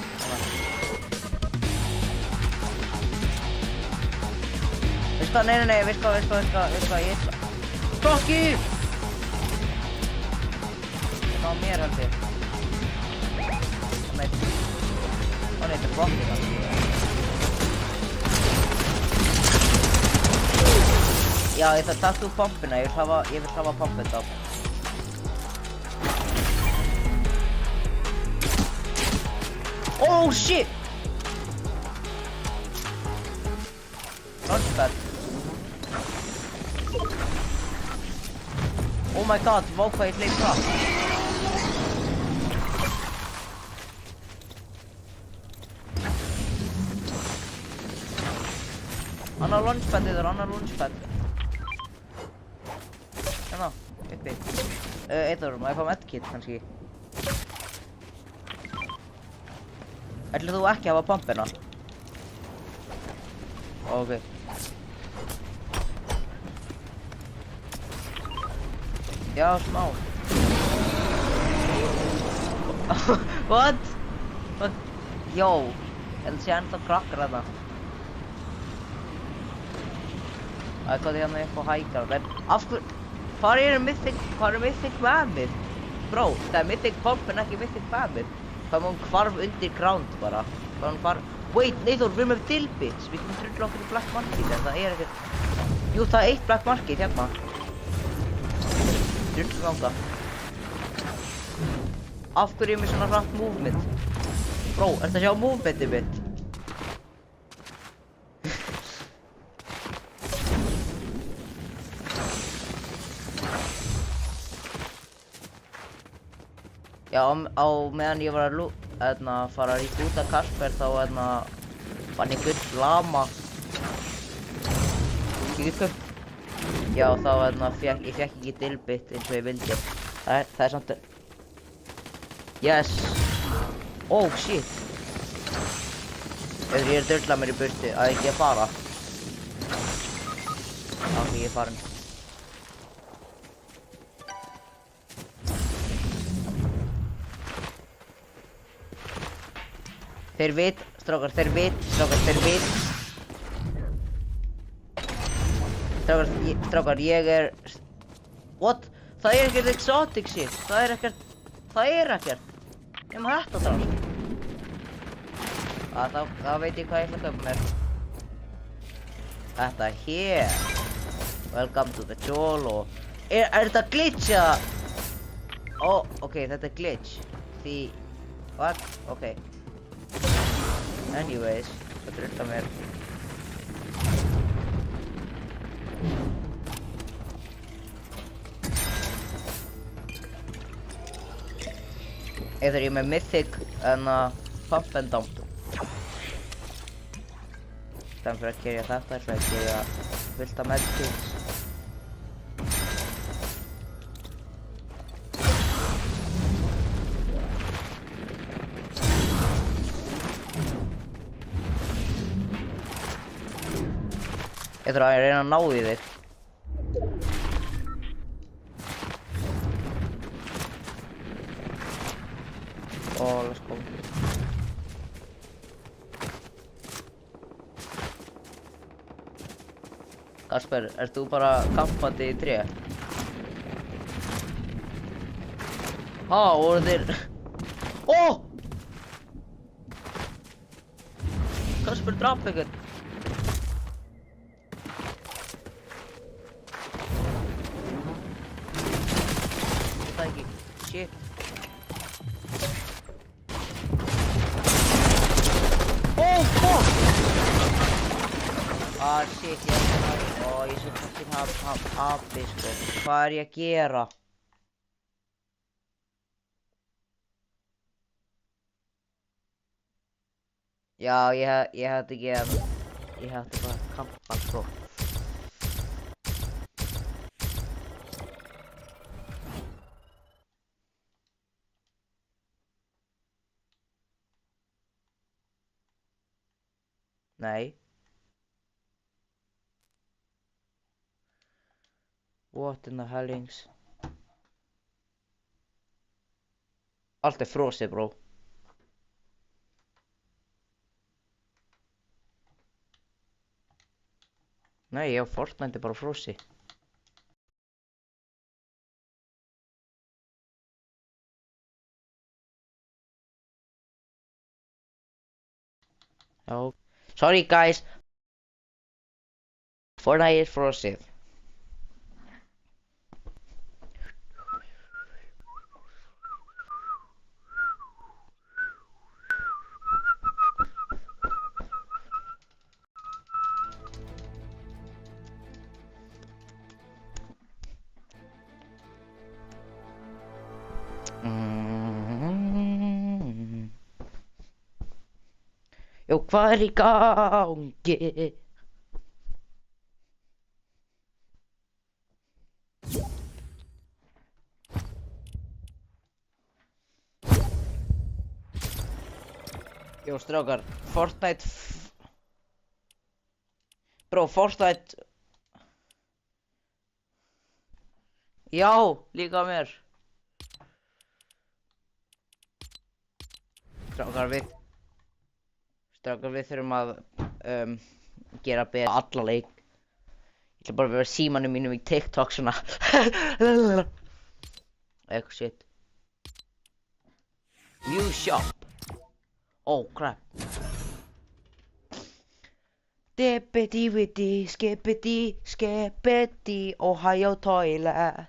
Veistu hvað, nei, veistu hvað, ég ætla. Stokki! Það var mér held ég. Hann heitir Bokki kannski. Já, ég þarf að taka úr pompina, ég vil hafa pompið þá. Oh shit! Launchpad. Oh my god, vá hvað ég hleyp hratt. Annar launchpad yfir, annar launchpad. Hérna, uppi. Eitur, má ég fá medkit kannski? Ætlir þú ekki að hafa pumpina? Ok. Já, smá. What? Jó, en sé ennþá krakkar þarna. Það er hvað hérna upp á hækar. Af hverju? Hvað er mythic með mér? Bro, það er mythic pumpin, ekki mythic með mér. Hvað hún hvarf undir ground bara. Hvað hún hvarf... Wait, Neithor, við erum með dilbits. Við getum drulla okkur í black market, en það er ekkert... Jú, það er eitt black market hérna. Drulla þangað. Af hverju er mér svona hratt movement? Bro, ertu að sjá movementið mitt? Já, á meðan ég var að fara að ríka út af Kasper þá fann ég gull lama. Kíkðu upp. Já, þá ég fekk ekki dilbit eins og ég vildi. Það er samt... Yes. Oh shit. Ég er að drulla mér í burtu, að ekki að fara. Ok, ég er farin. Þeir vit, strákar, þeir vit. Strákar, ég er... What? Það er ekkert exotic shit. Það er ekkert. Ég maður þetta þar. Þá veit ég hvað ég ætla að köpa mér. Þetta hér. Welcome to the Cholo. Er þetta glitch eða? Oh, ok, þetta er glitch. Því... What? Ok. Anyways, svo drulla mér. Eða ég með mythic pump and dump. Þannig fyrir að kerja þetta, svo að kerja fullt af medkits. Ég þarf að reyna að ná í þig. Let's go. Kasper, ert þú bara kampandi í tré? Voru þeir... Kasper drap einhvern. Shit. Oh fuck! Shit, ég er ég svo fucking api sko. Hvað er ég að gera? Já, ég hefði ekki ég hefði bara kampa, sko. Nei. What in the hellings? Allt frosið, bro. Nei, ég á Fortnite bara frosið. Já. Sorry, guys. Fortnite frosið. Jó, hvað í gangi? Jó, strákar, Fortnite Bro, Fortnite Já, líka mér. Strákar, við þurfum að gera betur alla leik. Ég ætla bara að vera símanum mínum í TikTok svona. Eitthvað shit. New shop. Oh crap. Dippity-witty, skippity, Ohio toilet.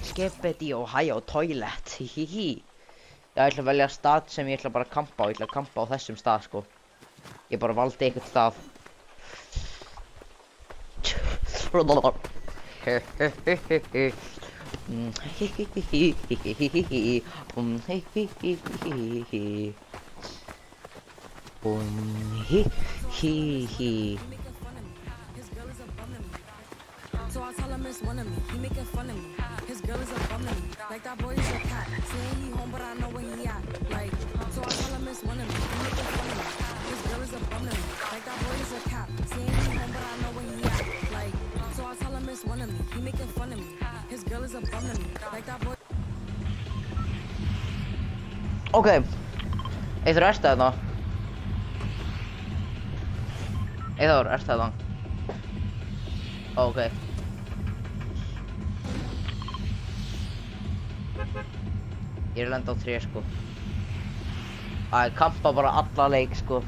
Skippity, Ohio toilet, hihihi. Já, ég ætla að velja stað sem ég ætla bara að kampa á. Ég ætla að kampa á þessum stað, sko. Ég bara valdi einhvern stað. So I tell him it's one of me. He making fun of me. His girl is a bum to me. Like that boy is a cat. Saying he home, but I know where he at. Like, so I tell him it's one of me. He making fun of me. His girl is a bum to me. Like that boy is a cat. Saying he home, but I know where he at. Like, so I tell him it's one of me. He making fun of me. His girl is a bum to me. Like that boy. Okay. Eyþór, ertu þarna? Eyþór, ertu þarna? Okay. Ég er að lenda á 3, sko. Æ, kampa bara alla leik, sko.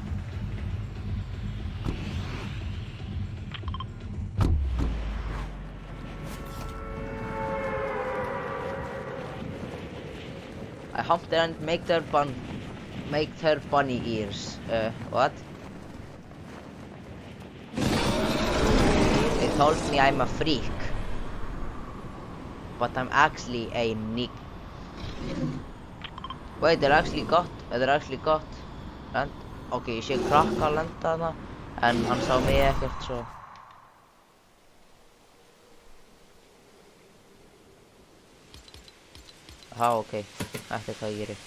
I humped her and make her bunny ears. What? They told me I'm a freak. But I'm actually a nick. Wait, they're actually got land. Ok, ég sé krakka lenda þarna, en hann sá mig ekkert svo. Aha, ok, þetta er hvað ég geri.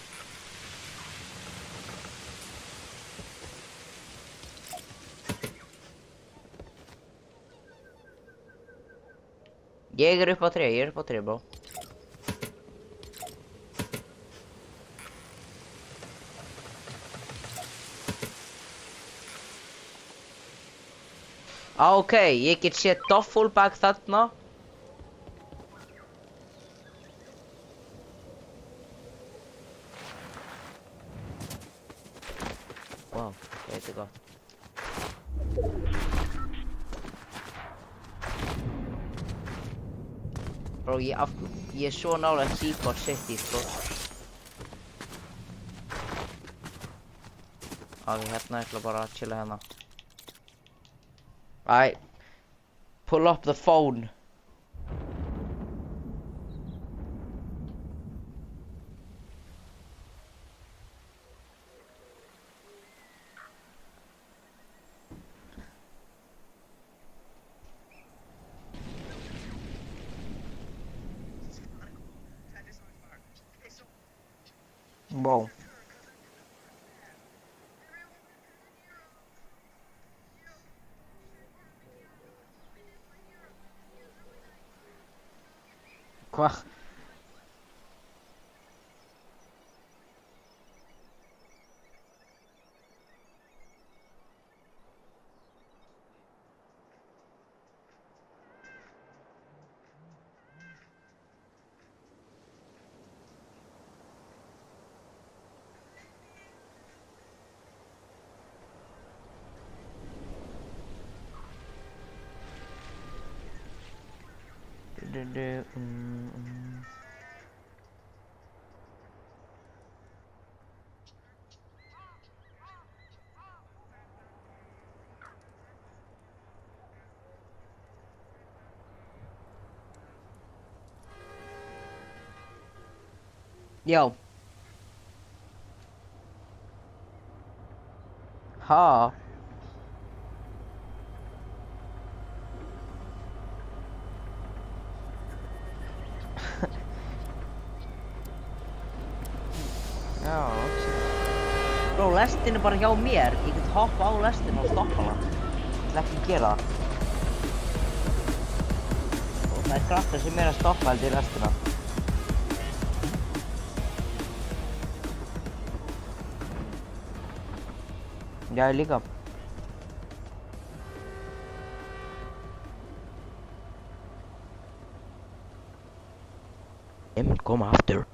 Ég er upp á 3, bro. Ok, ég get séð duffelbag þarna. Wow, þetta er gott. Bro, ég er svo nálega Seaport City, sko. Ok, hérna ætla bara að chilla hérna. Right, pull up the phone. Hva? Já. Ha. Já, bro, lestin er bara hjá mér. Ég get hoppa á lestin og stoppa hana. Ég ætla ekki að gera það. Og það er krakkar sem er að stoppa heldur í lestina. Já, ég líka. Ég mun koma aftur.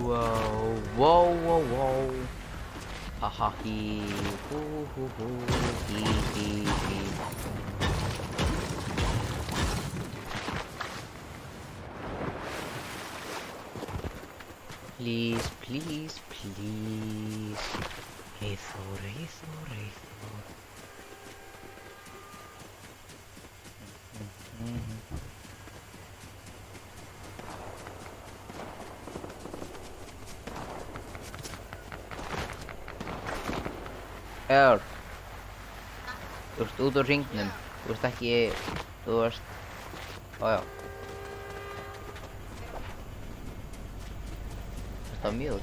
wow. Haha, hí, hú, hí, hí. Please, please, please. Eyþór. Eyþór. Þú ert út úr hringnum. Þú ert ekki... Þú ert... Ójá. Þetta var mjög.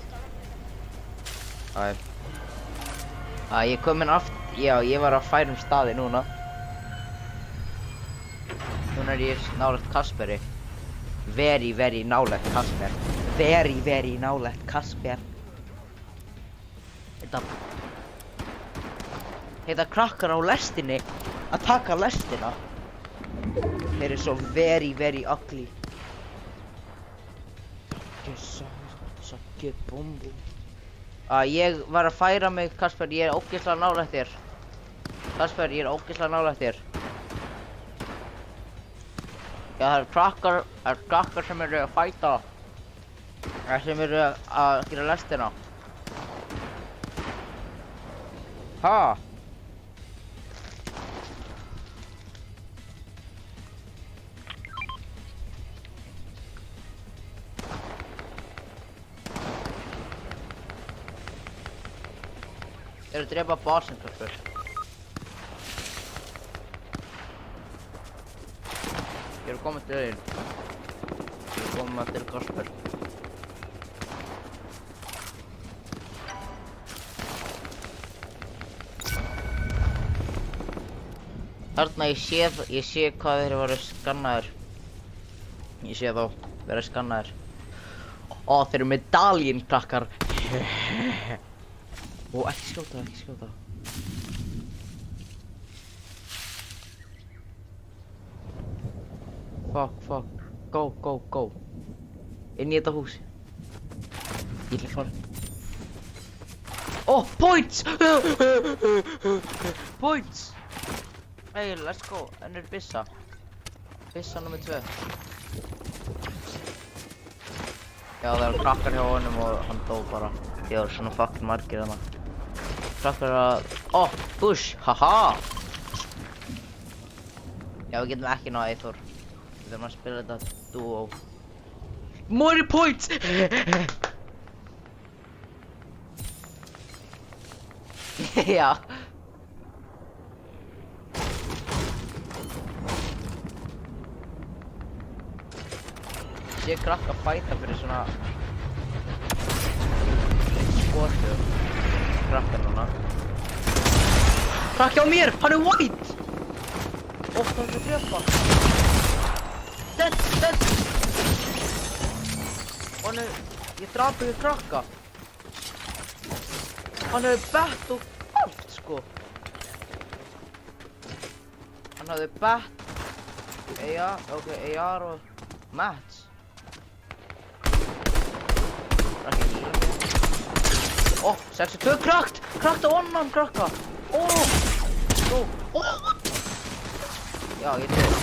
Ég er komin aftur. Já, ég var að færa staði núna. Núna er ég nálægt Kasperi. Very nálægt Kasper. Very nálægt Kasper. Þetta krakkar á lestinni að taka lestina. Þeir eru svo very ugly. Ég var að færa mig, Kasper, ég er ógeðslega nálægt þér. Kasper, ég er ógeðslega nálægt þér. Já, það eru krakkar sem eru að fæta. Sem eru að gera lestina. Ha? Ég er að drepa bossinn, Kasper. Ég er að koma til þín. Ég er að koma til Kasper. Þarna ég sé hvað þeir voru skannaðir. Ég sé þá vera skannaðir. Þeir eru medaljín, krakkar. Ekki skjóta. Fuck. Go. Inn í þetta hús. Ég ætla að fara. Points! Points! Hey, let's go. Önnur byssa. Byssa nummer 2. Já, það eru krakkar hjá honum og hann dó bara. Ég var svona fucking margir hana. Krakkar að... Bush! Haha! Já, við getum ekki náða Eyþór. Við þurfum að spila þetta duo. More points! Já. Ég krakka að fæta fyrir svona... Skotu. Krakkar núna. Krakki á mér! Hann er white! Það er að drepa. Dead! Ég drap ekki krakka. Hann hefði bett og allt, sko. Hann hefði bett... AR og... Mats. Krakki líka. 62 krakt! Krakt á annan krakka! Já, ég döð.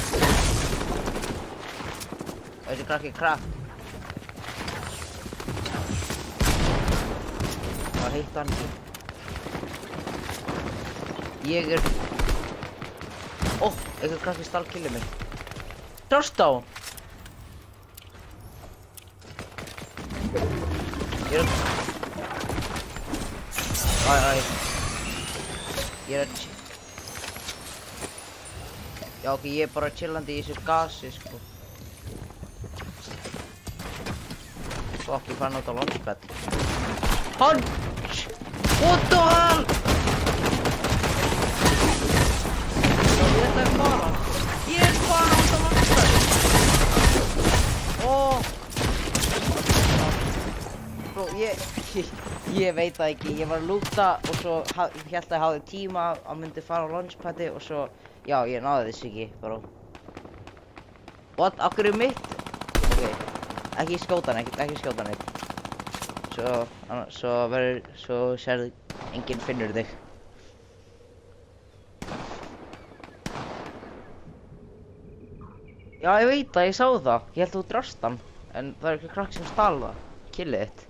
Þessi krakki er krakt. Það heitt hann ekki. Ég er... Eitthvað krakki stál killið mig. Tröst á hann! Ég er að... Ég er að... Já, ok, ég er bara chillandi í þessu gasi, sko. Fuck, ég fann út á launchpad. Punch! What the hell? Þetta er bara. Ég er bara út á launchpad. Bro, ég veit það ekki. Ég var að lúta og svo hélt að ég hafði tíma að myndi fara á launchpadi og svo... Já, ég náði þess ekki, bro. What? Akkur er mitt? Ok. Ekki skjóta neitt. Svo sérðu enginn finnur þig. Já, ég veit það, ég sá það. Ég held þú drast hann. En það er ekki krakk sem stal það. Killið þitt.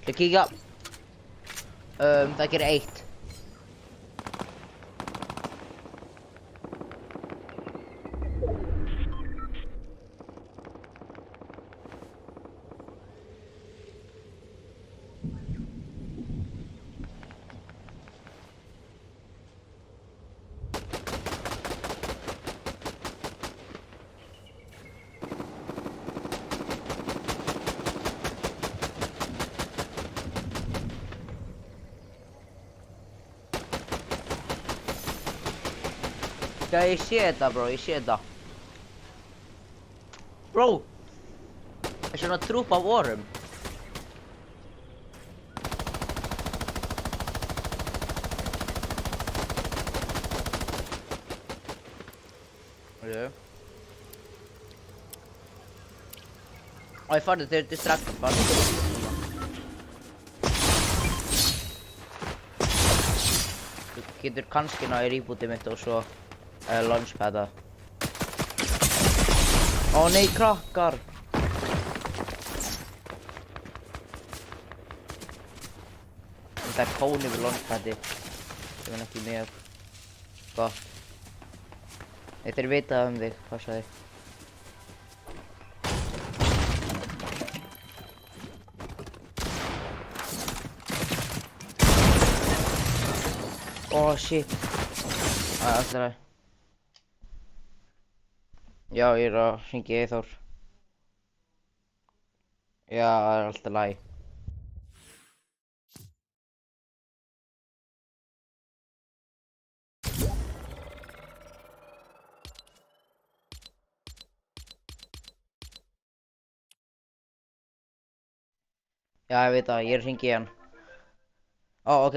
Ég kíka. Það gerir 1. Já, ég sé þetta, bro, ég sé þetta. Bro! Það er svona trúpp af orrum. Ég farið þeir distracted, farið. Þú getur kannski náðu rebootið mitt og svo launchpada. Ó nei, krakkar! Það er kón yfir launchpadi. Það er ekki mjög gott. Þeir vita þig, passa þig. Oh shit. Allt er það. Já, ég er að hringja í Eyþór. Já, það er alltaf læg. Já, ég veit það, ég er að hringja í hann. Ó, ok.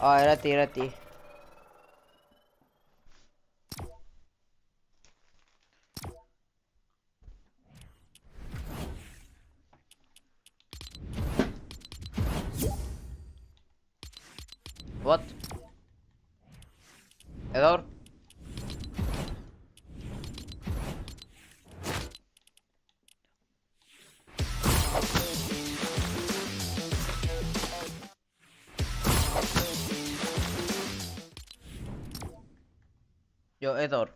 Ég er ready. What? Eyþór? Yo, Eyþór.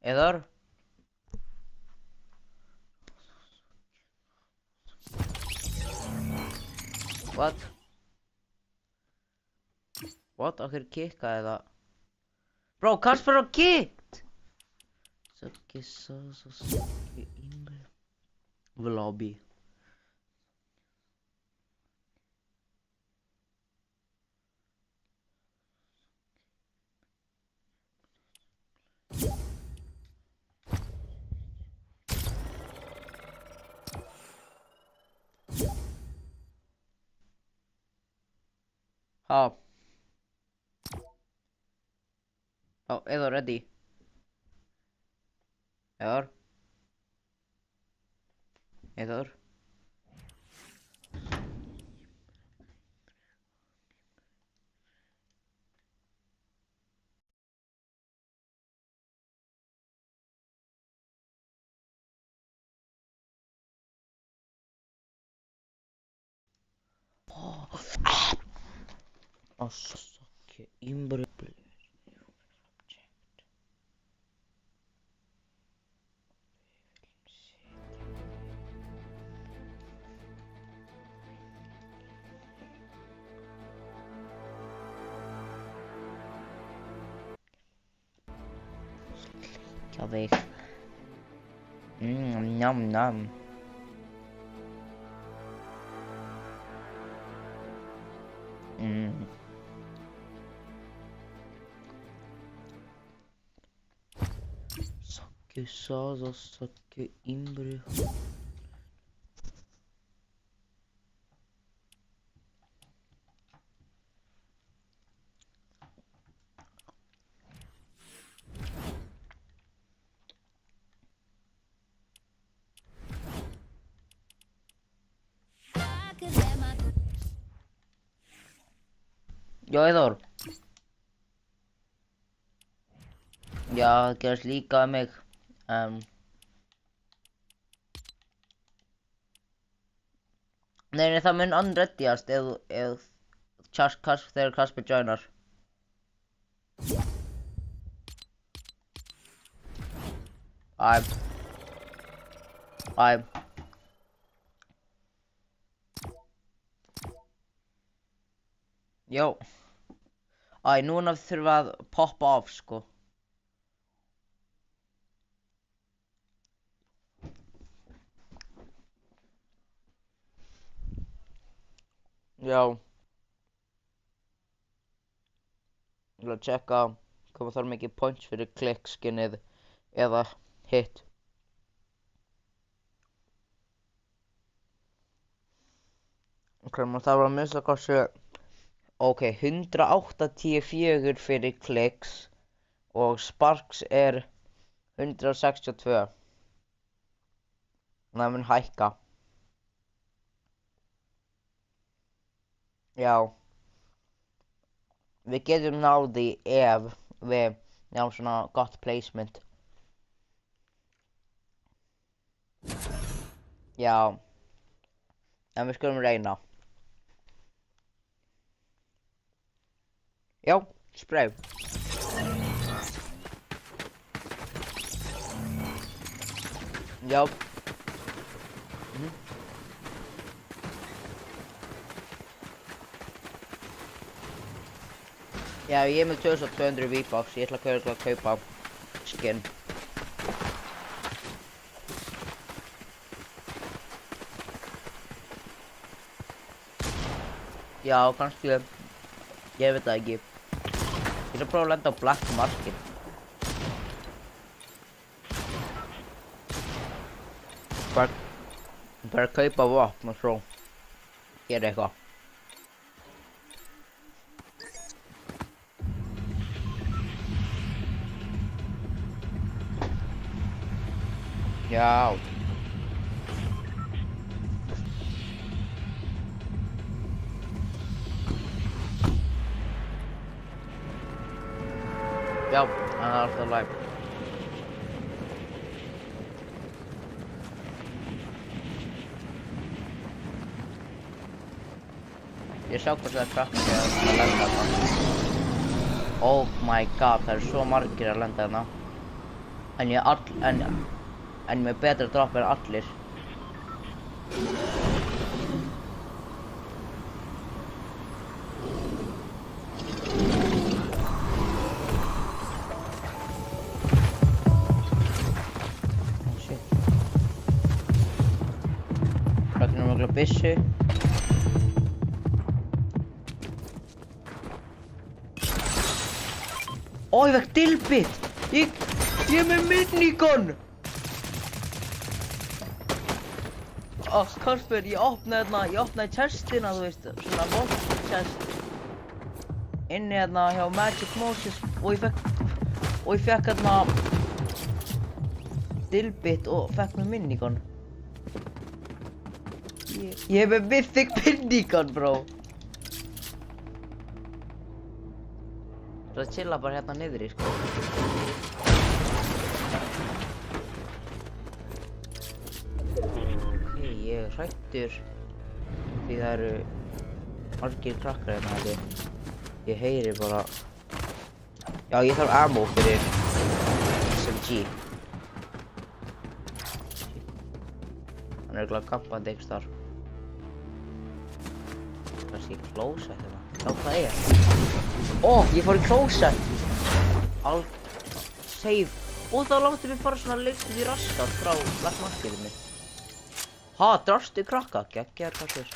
Eyþór? What? What? Okkur kikkaði það. Bro, Kasper var kicked! Svo Ingrid. Lobby. Eyþór, ready. Eyþór. Osake Ingrid. Chào Việt. Nhâm. Quesadas que imbre. Já, Eðor. Já, það gerist líka um mig. Nei, það mun unreadyast ef þegar Kasper joinar. Jó. Núna þurfum við að poppa off, sko. Já. Ég vil að checka hvað þarf mikið points fyrir klikkskinnið eða hit. Ok, maður þarf að missa hversu. Ok, 184 fyrir klicks og sparks 162. Það mun hækka. Já. Við getum náð því ef við náum svona gott placement. Já. En við skulum reyna. Já, spray. Já. Já, ég með 2200 V-Bucks, ég ætla að kaupa skin. Já, kannski, ég veit það ekki. Ég ætla að prófa að lenda á Black Market. Bara kaupa vopn og svo gera eitthvað. Já. Já, hann alltaf live. Ég sjá hvað það krakkar að lenda þarna. Oh my god, það svo margir að lenda þarna. En ég með betra dropp en allir. Byssu. Ég fekk dilbit. Ég er með minigun. Kasper, ég opnaði chestina, þú veist, svona vault chest inni hérna hjá Magic Moses og ég fekk hérna dilbit og fekk með minigun. Ég hef með mythic minigun, bro. Það chilla bara hérna niðri, sko. Ok, ég hrættur því það eru margir krakkar hérna, held ég heyri bara. Já, ég þarf ammo fyrir SMG. Hann er örugglega kampandi einhvers staðar. Kannski closet hérna. Já, hvað er? Ég fór í closet. Save. Og þá láttum við fara svona lengt í raskat frá Black Marketinu. Drastu krakka? Geggjaður Kasper.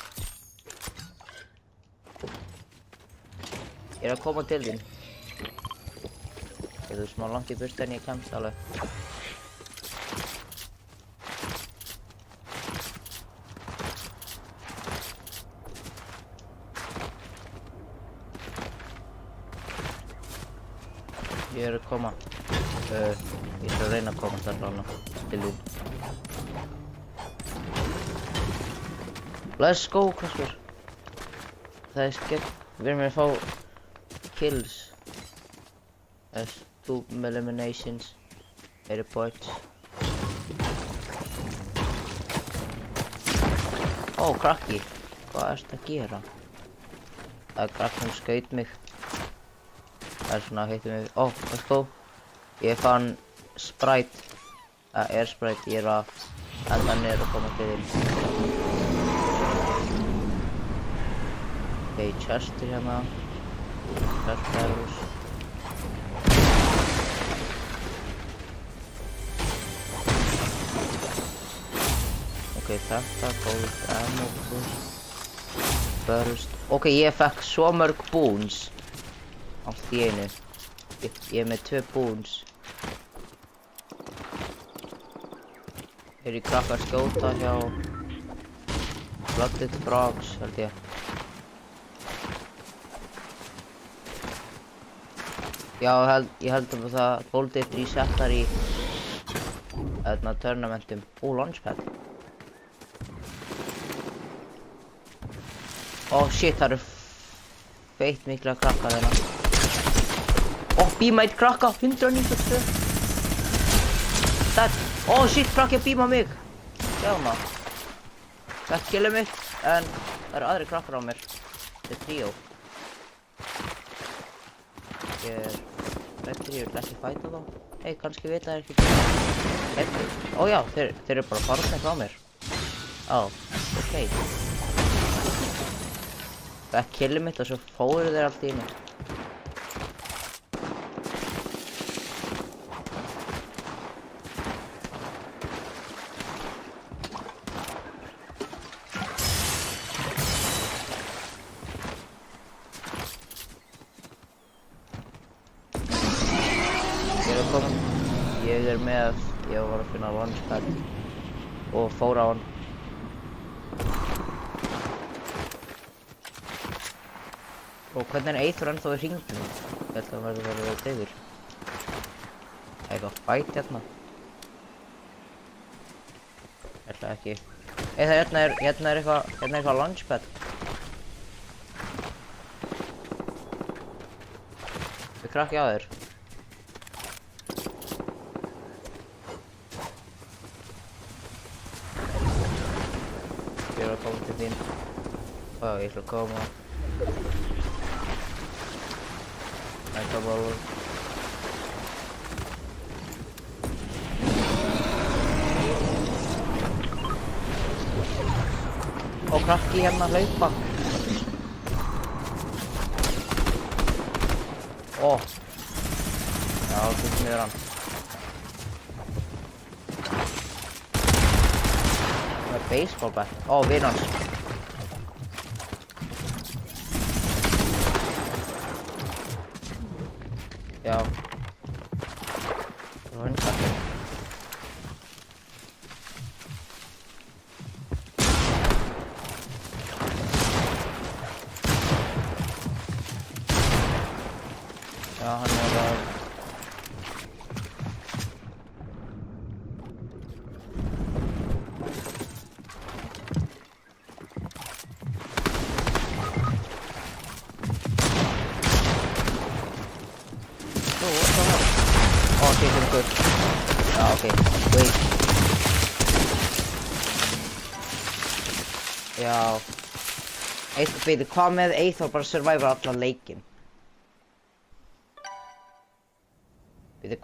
Ég er að koma til þín. Ég er smá langt í burtu en ég kemst alveg. Ég að koma. Ég að reyna að komast þarna hana. Til þín. Let's go, Kasper. Það skemmt. Við erum að fá kills. That's 2 eliminations. 80 points. Ó, krakki. Hvað ertu að gera? Það krakkinn skaut mig. Það svona hittum mig. Ó, let's go. Ég fann Sprite. Air Sprite. Ég að enda niður og koma til þín. Ok, chestir hérna. Chest barrels. Ok, þetta, gold ammo burst. Ok, ég fekk svo mörg boons. Allt í einu. Ég með 2 boons. Í krakkar skjóta hjá Blooded Frogs, held ég. Já, ég held að það Golded resettar í tournamentum. Ó, launchpad. Ó, shit, það eru feitt mikla krakka þeirna. Ó, beama eitt krakka, 192. Ó, shit, krakki að beama mig. Sjá maður. Það killið mitt, en það eru aðri krakkar á mér. Þetta er tríó. Ég er hræddur, ég vil ekki fæta þá. Hey, kannski vita þær ekki. Ó já, þeir eru bara farnir frá mér. Ó, ok. Það killið mitt og svo fóru þeir allt í einu. Ég er með, ég var að finna launchpad og fór á hann. Og hvernig er Eyþór ennþá í hringnum? Ég held að hann verður að vera deyður. Eitthvað fight hérna. Ég held að ekki. Hérna er eitthvað launchpad. Við krakki á þér. Ég er að koma til þín. Ó, ég ætla að koma. Þetta bólur. Ó, krakki hérna að hlaupa. Ó. Já, þú niður hann. Baseball bat. Ó, vinn hans. Já. Það var hundkallið. Já, hann er það. Já, ok, wait. Já. Bíddu, hvað með Eyþór bara survivor allan leikinn? Bíddu,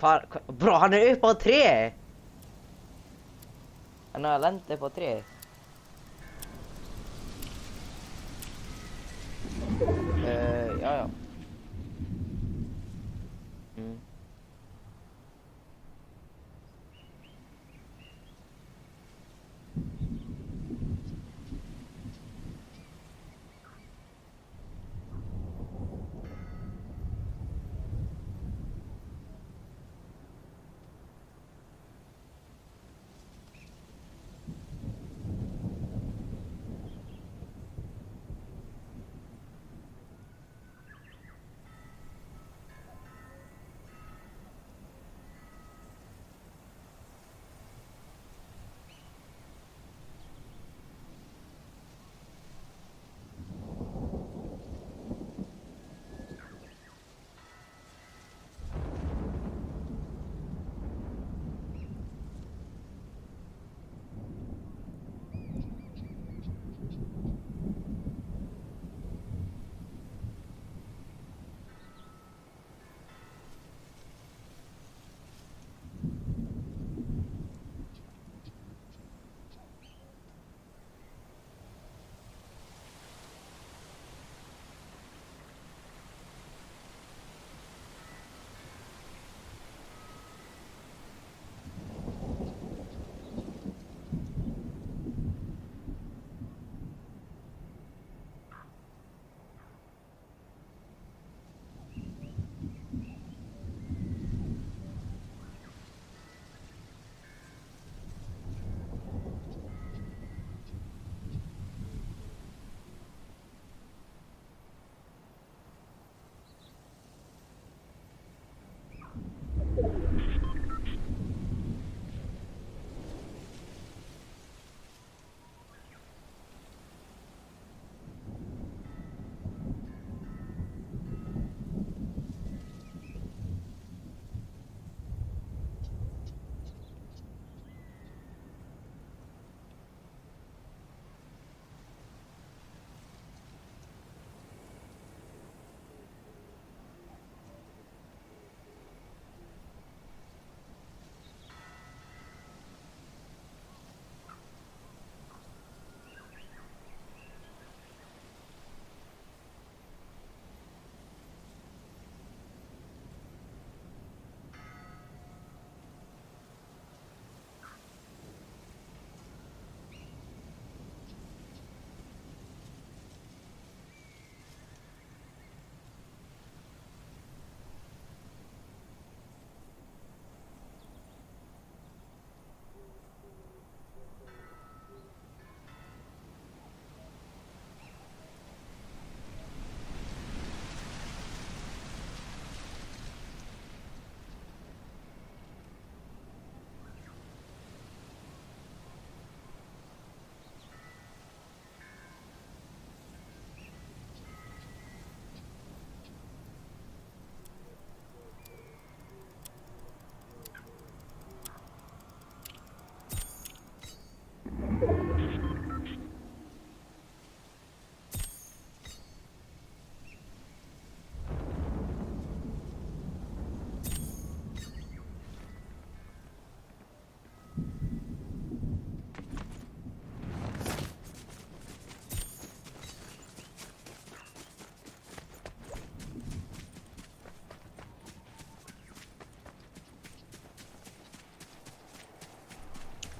bro, hann er upp á tréi. Hann er að lenda upp á tréi. Já.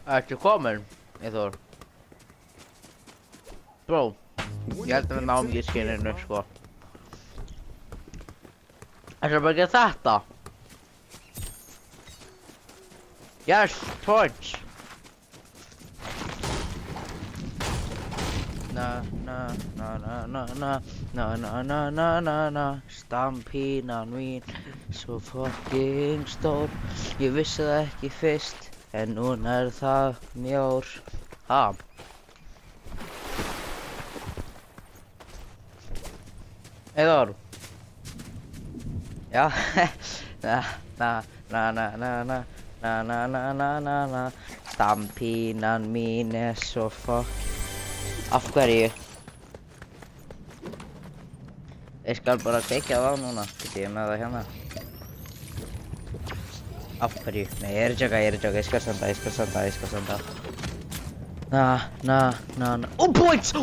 Ertu komin, Eyþór? Bro, ég held að við náum ekki skinninu, sko. Ætlarðu bara að gera þetta? Yes, torch! Na na na na na na na na na na na na Stampínan mín, svo fucking stór. Ég vissi það ekki fyrst, en núna er það mjór. Ha? Eyþór? Já, na na na na na na na na na na na na Stampínan mín er svo Af hverju? Ég skal bara kveikja það á núna, get ég með það hérna. Af hverju? Nei, ég er að tjóka, ég skal senda. Na. Oh, points!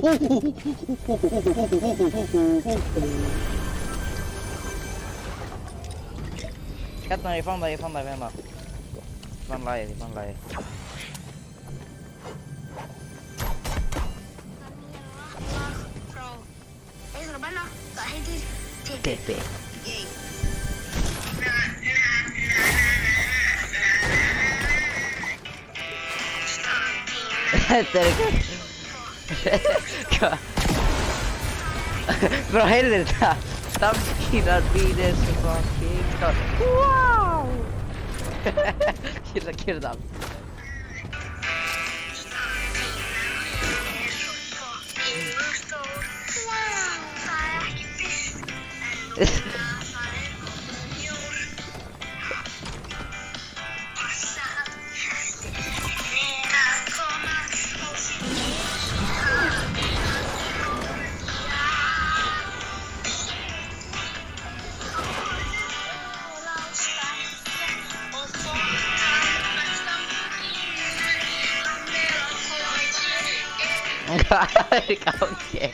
Hérna, ég fann það hérna. Ég fann lagið. Eyþór og Benna, það heitir Tippi. Yay. Þetta er ekki... Hvað? Bro, heyrðu þetta? Stampínan mín er svo fucking stór. Wow! Kyrra það. Hvað er í gangi?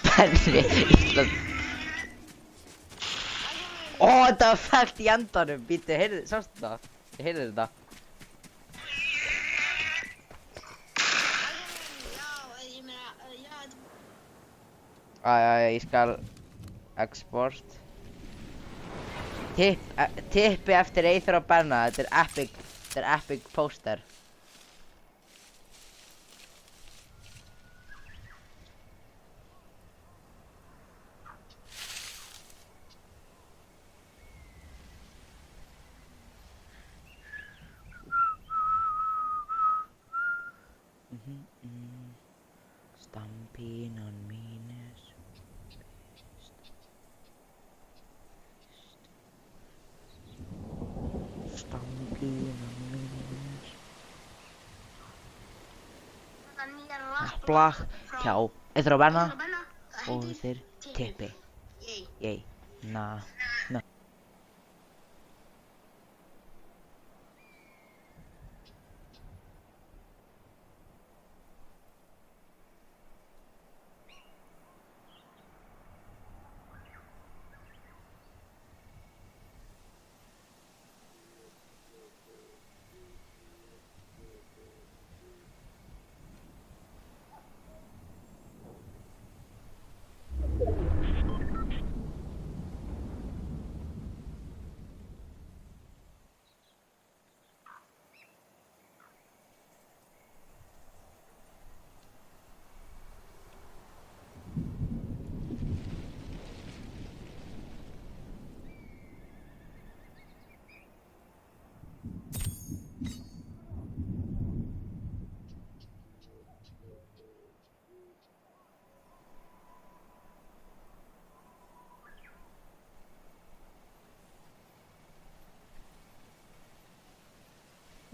Benni, Ísland. Ó, þetta var fælt í endanum. Býttu, heyrðu, sástu það? Heyrðu þetta? Ég skal export. Tippi eftir Eyþór og Benna. Þetta er epic poster. Stampínan mín er Blakk hjá Eyþór og Benna og þeir Tippi. Yay. Na.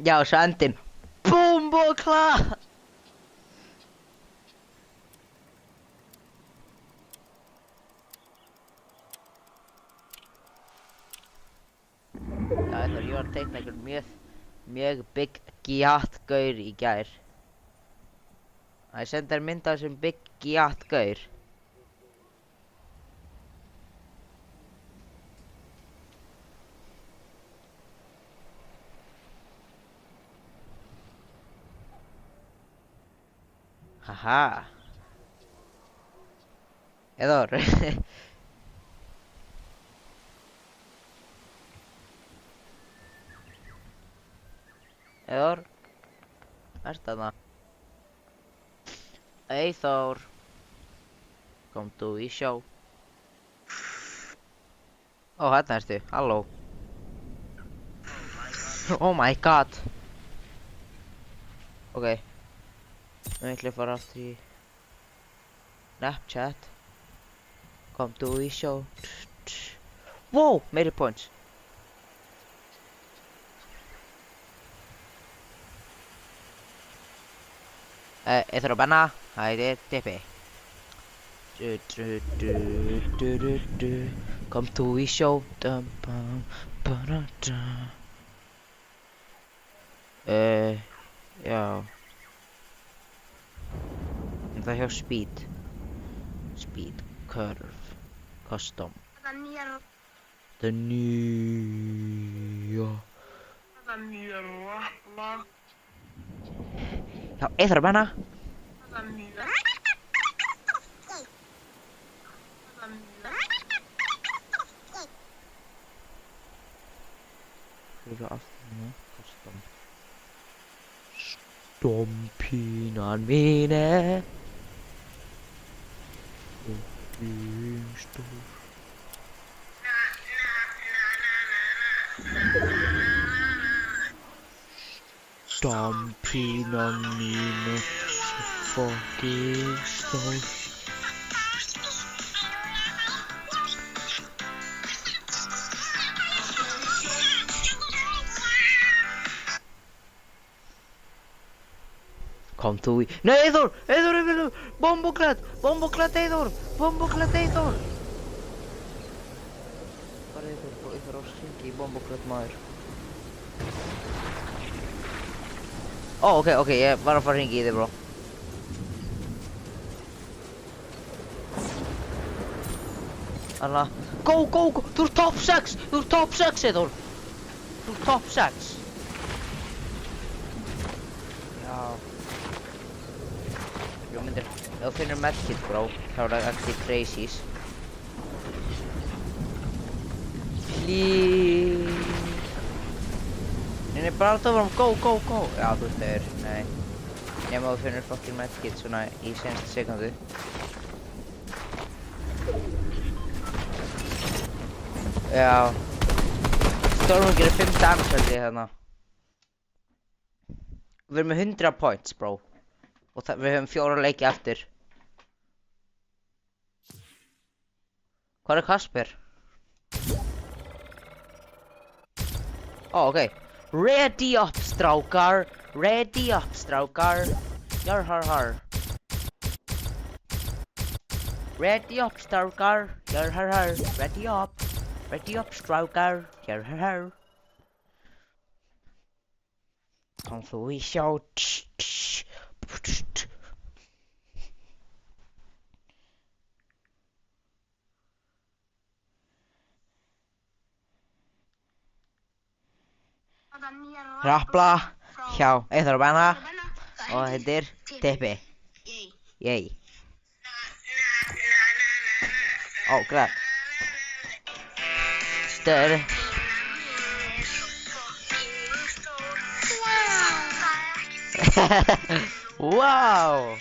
Já, svo endinn. Búm og klart! Já, Eyþór, ég var að teikna einhvern mjög mjög big giat gaur í gær. Ég sendi þér mynd af þessum big giat gaur. Haha. Eðor. Eðor. Ertu þarna? Eyþór. Komdu í sjó. Ó, hérna ertu. Halló. Oh my god. Ok. Nú ætlum ég fara aftur í Snapchat. Komdu í sjó. Wow, meiri points. Eyþór og Benna, hæði Dippi. Komdu í sjó. Já. Það er hjá Speed. Speed Curve Custom. Það nýjar. Það nýja. Það nýjar lag. Já, Eyþór og Benna. Það nýjar. Það nýjar. Fyrir aftur núna. Custom. Stompínan míne. Stór. Stompínan míne. Fucking stór. Kom þú í... Nei, Eyþór! Eyþór! Bomboklætt! Bomboklætt Eyþór! Bomboklætt Eyþór! Bara Eyþór á skringi í bomboklætt maður. Ó, ok, ég var að fara að hringi í þig, bro. Alla... Go! Þú ert top 6! Þú ert top 6, Eyþór! Þú ert top 6! Já... Ef þú finnur medkit, bro, þá er það ekki crazies. Please. Nei, bara alltaf varum go. Já, þú veist það er, nei. Nema þú finnur fucking medkit svona í senstu sekundu. Já. Stormur gerir 5 damage held ég þarna. Við erum með 100 points, bro. Og við höfum 4 leiki eftir. Hvað er Kasper? Ó, ok. Ready up, strákar. Ready up, strákar. Jar har. Ready up, strákar. Jar har. Ready up. Ready up, strákar. Jar har. Kom þú í sjó. Rappla hjá Eyþór og Benna og þetta er Dippi. Yay. Ó, græð. Stöður. Wow.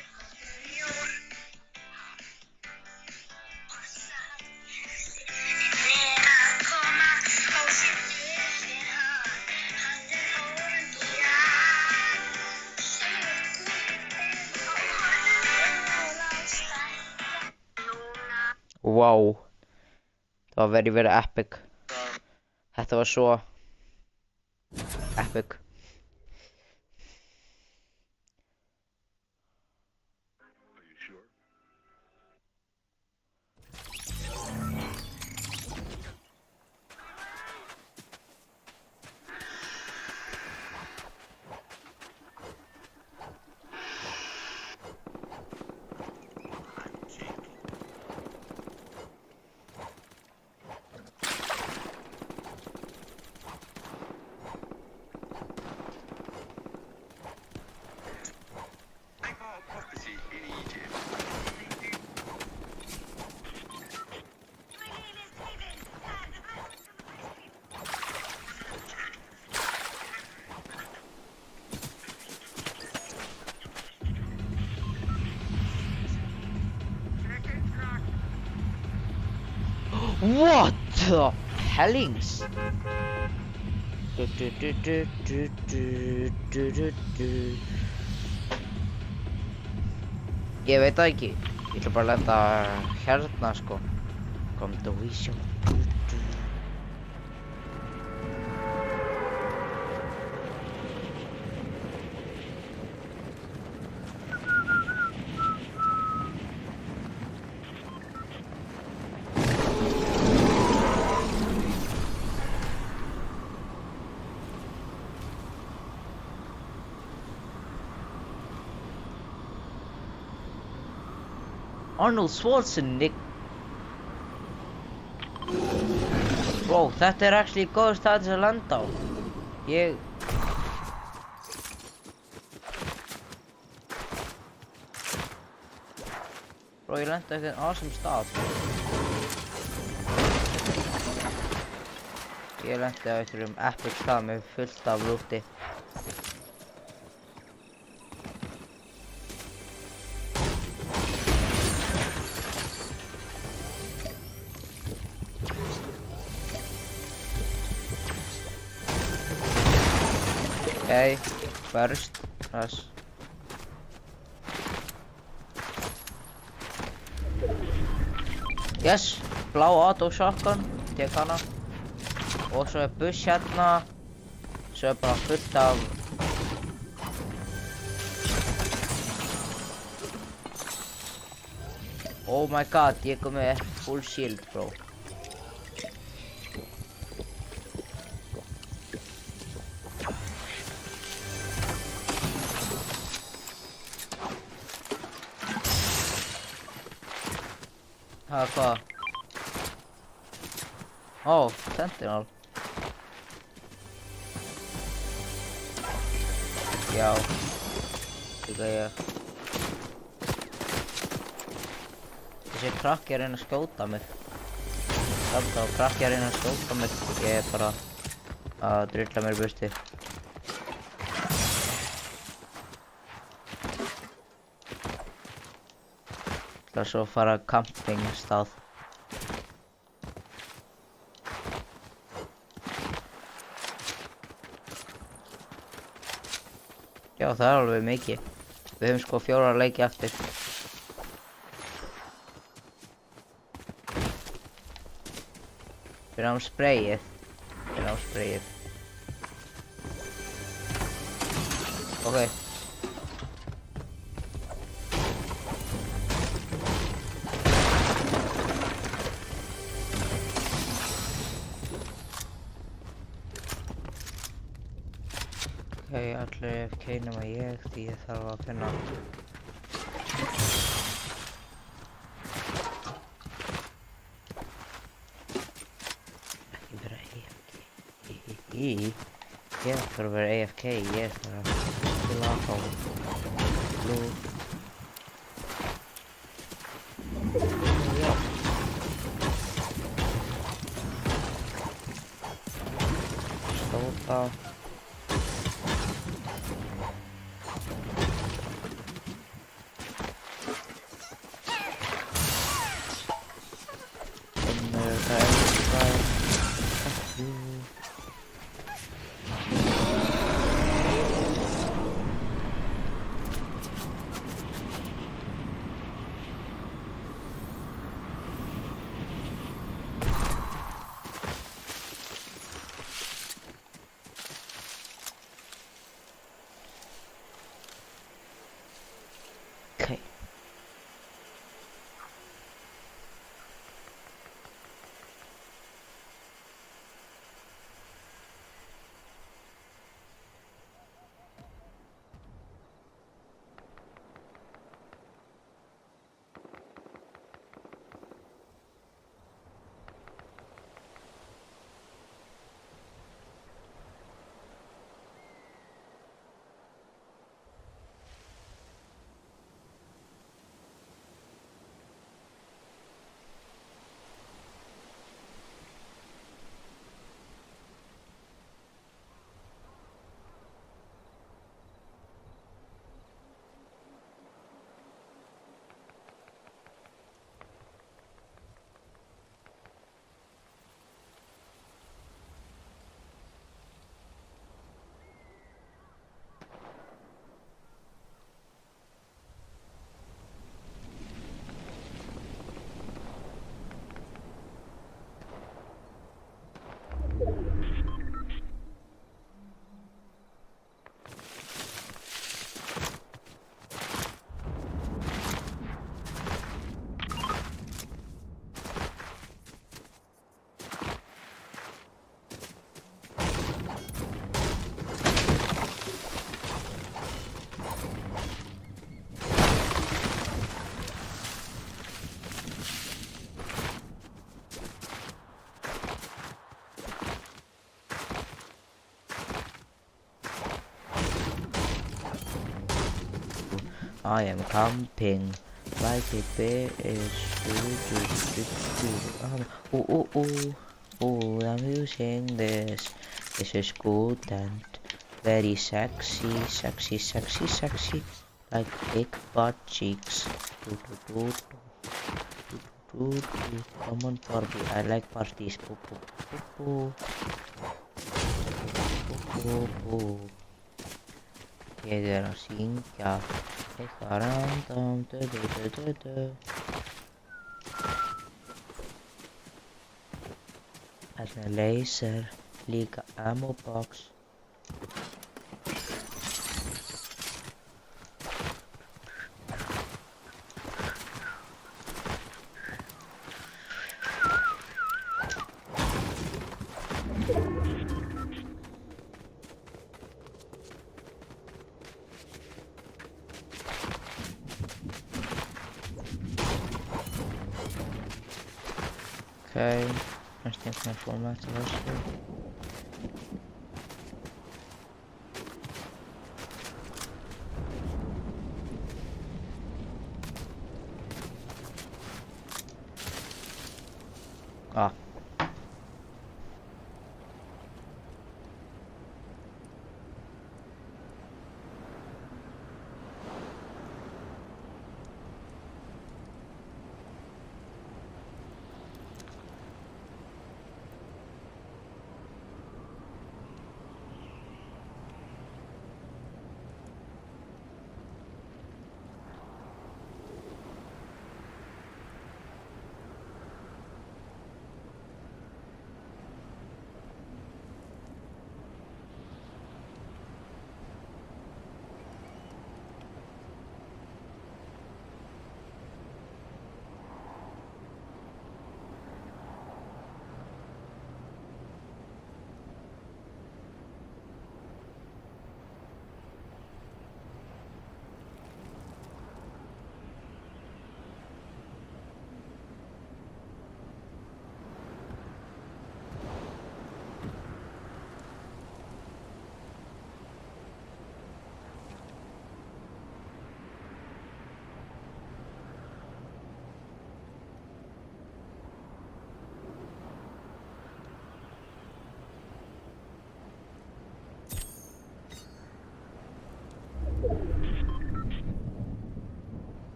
Wow. Það var very epic. Þetta var svo epic. What the hellings? Ég veit það ekki. Ég ætla bara að lenda hérna sko. Komdu og vísjá. Arnold Schwarzenegger. Bro, þetta actually góður stað til að landa á. Bro, ég lenda eitthvað awesome stað. Ég lendi á einhverjum epic stað með fullt af lúfti. Okay, first, press. Yes, blá auto shotgun, tek hana. Og svo buss hérna. Svo bara fullt af... Oh my god, ég kom með full shield, bro. Hvað? Ó, Sentinel. Já. Líka ég. Þessi krakki að reyna að skjóta mig. Samt á krakki að reyna að skjóta mig. Ég er bara að drilla mér í burti. Það er svo að fara campingstað. Já, það er alveg mikið. Við höfum sko 4 leiki eftir. Við erum sprayið. Ok. Allir AFK nema ég því ég þarf að finna. Ekki vera AFK. Ég þarf að vera AFK, ég þarf að spila á blú. Stóta. I am camping like a bear is. I'm using this. This is good and very sexy. Like big butt cheeks. Come on, Barbie. I like parties. Ég að syngja eitthvað random Þarna laser, líka ammo box. Okay, nós temos que informar isso. Ah.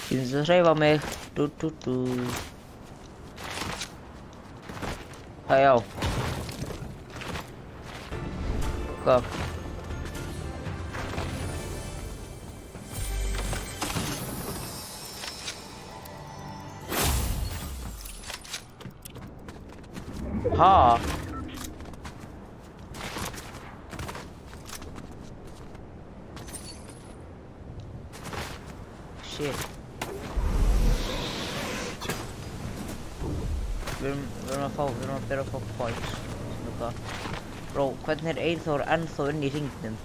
Hreyfa mig. Já. Hvað? Ha? Shit. Við erum að byrja að fá points. Bro, hvernig er Eyþór ennþá inn í hringnum?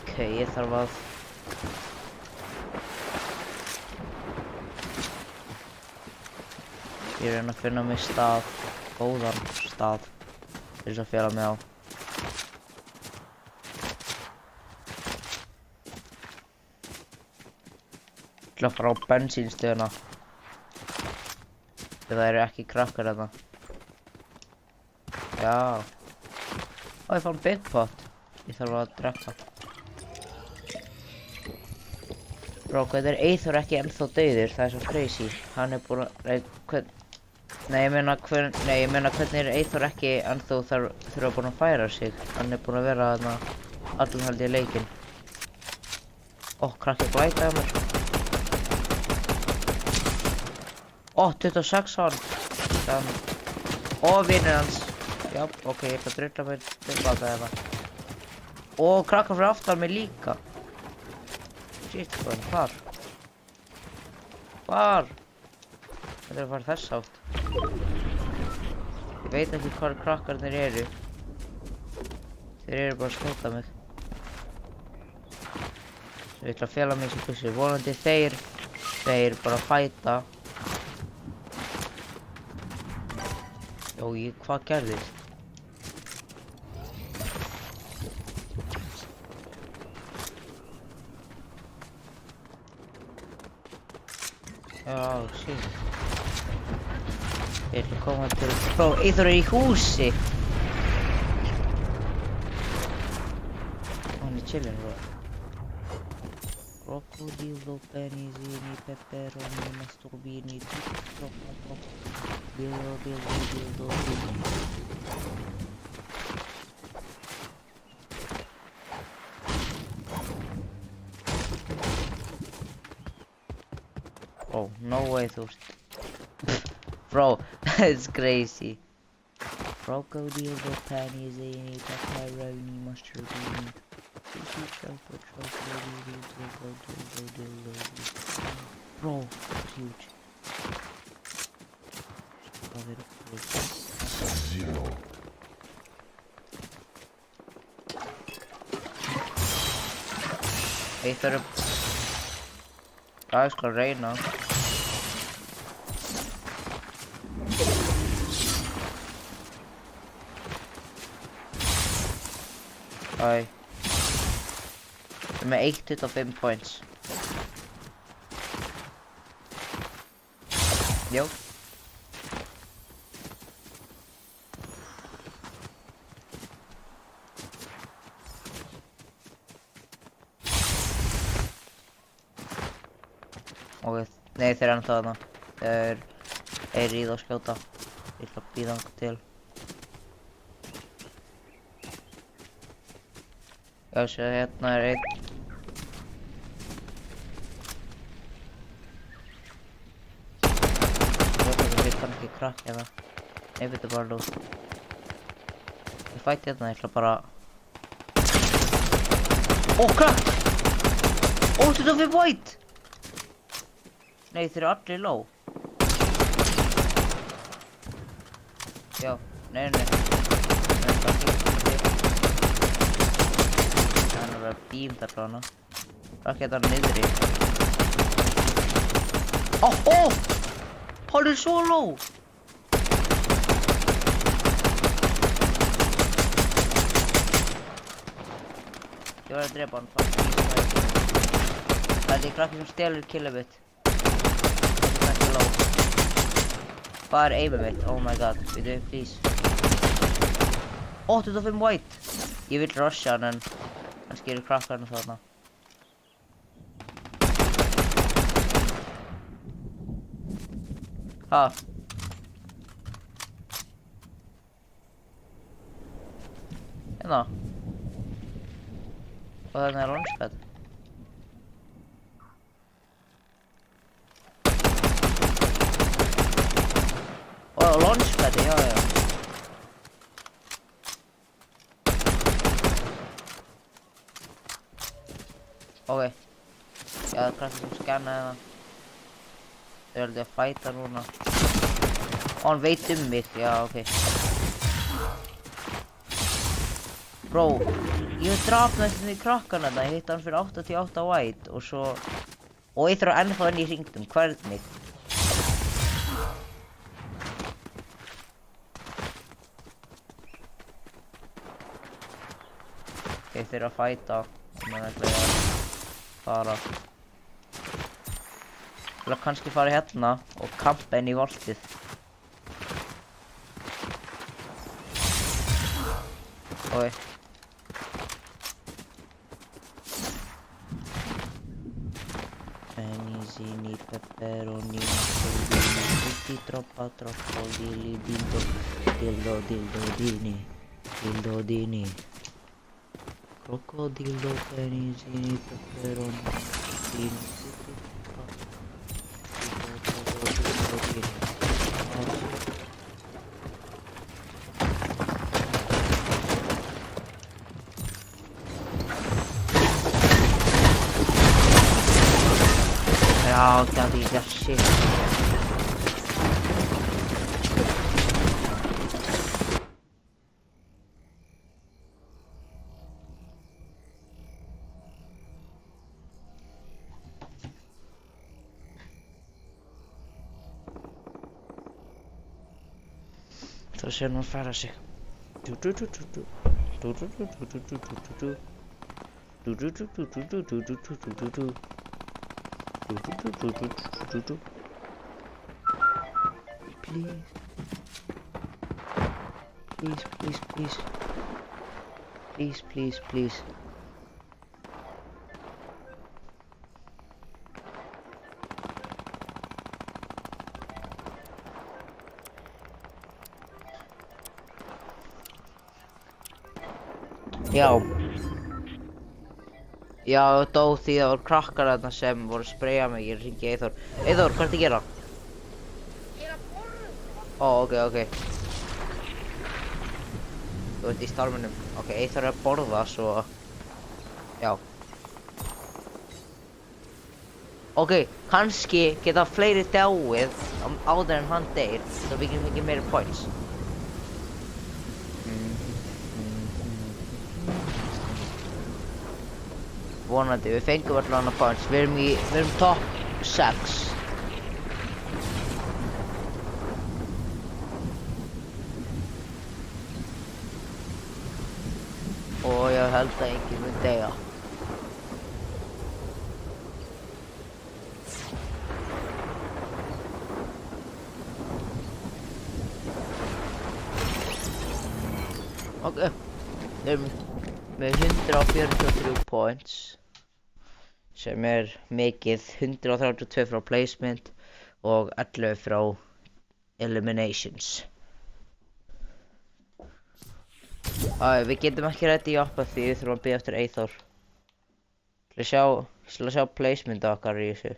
Ok, ég þarf að... Ég reyna að finna mig stað, góðan stað, til þess að fela mig á. ætla að fara á bensínstöðuna. Það eru ekki krakkar þarna. Já. Ó, ég fann Big Pot. Ég þarf að drekka. Bro, hvernig Eyþór ekki ennþá dauður? Það svo crazy. Hann búinn að... Nei, ég meina hvernig Eyþór ekki ennþá þurfa búinn að færa sig. Hann búinn að vera þarna allan haldið leikinn. Ó, krakki glætaði mér. Ó, 26 hann. Ó, vinur hans. Já, ok, ég ætla að drulla mig tilbaka eða. Ó, krakkar fyrir aftan mig líka. Shit, hvar? Hvar? Þetta er bara þess átt. Ég veit ekki hvar krakkarnir eru. Þeir eru bara að skjóta mig. Svo ég ætla að fela mig sem kussu. Vonandi þeir bara fæta. Jó, hvað gerðist? Já, shit. Ég ætla að koma til... Bro, Eyþór í húsi! Hann chillin', bro. Crocodilo, penisini, pepperoni, masturbini, dildo. Oh, no way, those. Bro, that's crazy. Crocodilo, penisini, pepperoni, masturbini. Bro, that's huge. Eyþór ég skal reyna. Æ. Ég er með 125 points. Jó. Ok, nei þeir ennþá þarna. Þeir í það að skjóta. Ég ætla að bíða þangað til. Já, sér hérna er einn. Ég kann ekki krakk hérna. Nei, þetta er bara lút. Ég fætti hérna, ég ætla bara... Ó, krakk! Ó, þetta er fyrir white! Nei, þeir eru allir low. Já, nei. Það er bara bím þar frá hana. Rakk hérna niðri. Ó! Hann er svo low! Ég var að drepa hann. Það er krakki sem stelur killið mitt. Hvað er aimið mitt? Oh my god, byrju, please. 85 white! Ég vil rusha hann en kannski eru krakkarnir þarna. Ha? Hérna? Og þarna er launchpad. Launchpad, já. Ok. Já, það er krakkar sem scanna hérna. Þeir eru að fæta núna. Ó, hann veit mig, já, ok. Bro, ég draf næstum því krakkarna þarna. Ég hitt hann fyrir 88 white og svo... Og ég þarf ennþá inn í hringdum, hvernig? Þeir eru að fæta. Þannig ætla ég að fara. Vil kannski fara hérna og kampa inn í voltið. Oj. Penisini, pepperoni, mussolini, tutti troppa dilli dildo dini. Crocodillo, penisini, pepperoni, mussolini, tutti troppa dini. Já, gæti ég gert shit. Það sé nú að fara sig. Please. Já, dó því það voru krakkar þarna sem voru að spraya mig. Ég hringi Eyþór. Eyþór, hvað ertu að gera? Ég er að borða. Ó, ok. Þú ert í storminum. Ok, Eyþór er að borða, svo... Já. Ok, kannski geta fleiri dáið áður en hann deyr, svo við getum fengið meiri points. Vonandi, við fengum allan að points. Við erum top 6. Og ég held að enginn mun deyja. Ok, við erum með 143 points. Sem mikið, 132 frá placement og 11 frá eliminations. Við getum ekki reddi joppa því við þurfum að bíða eftir Eyþór. Ég ætla að sjá placement okkar í þessu.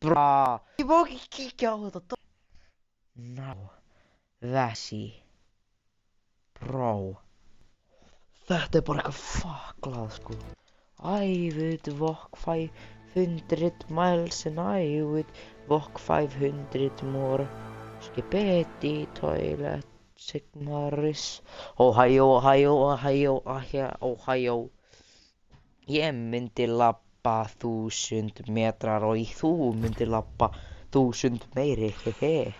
Bra! Ég má ekki kíkja á þetta. Þessi. Bro. Þetta bara eitthvað fucklað, sko. I would walk 500 miles and I would walk 500 more. Skipeti, toilet, sigmaris. Ohio. Ég myndi labba 1000 metrar og þú myndir labba 1000 meiri, hehe.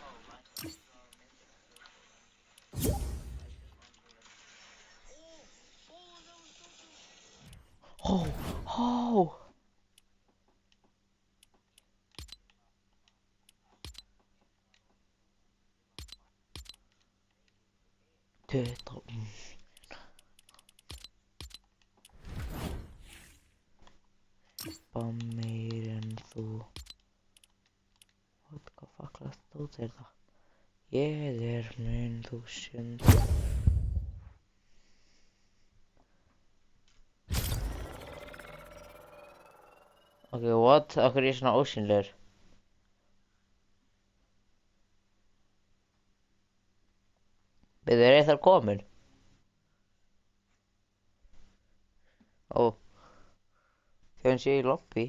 Þetta meir en þú. Hvað fucklað stóð þetta? Ég mun 1000. Ok, what? Akkur er ég svona ósynlegur? Við erum Eyþór komin. Ó. Þegar sé í lobby.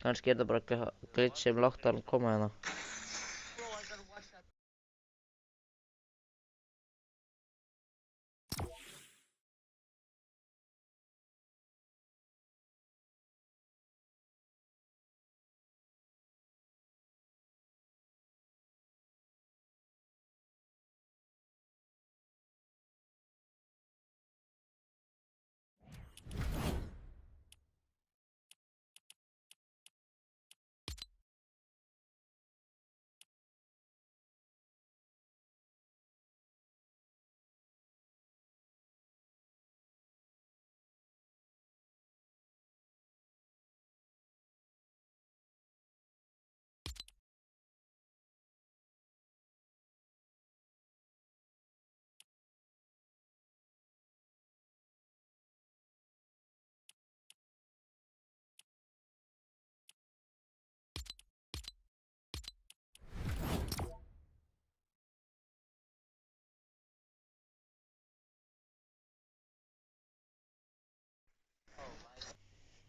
Kannski er það bara glitch sem látt hann koma hérna.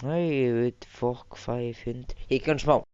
Nej, jag vet, fuck 500. Jag kan små.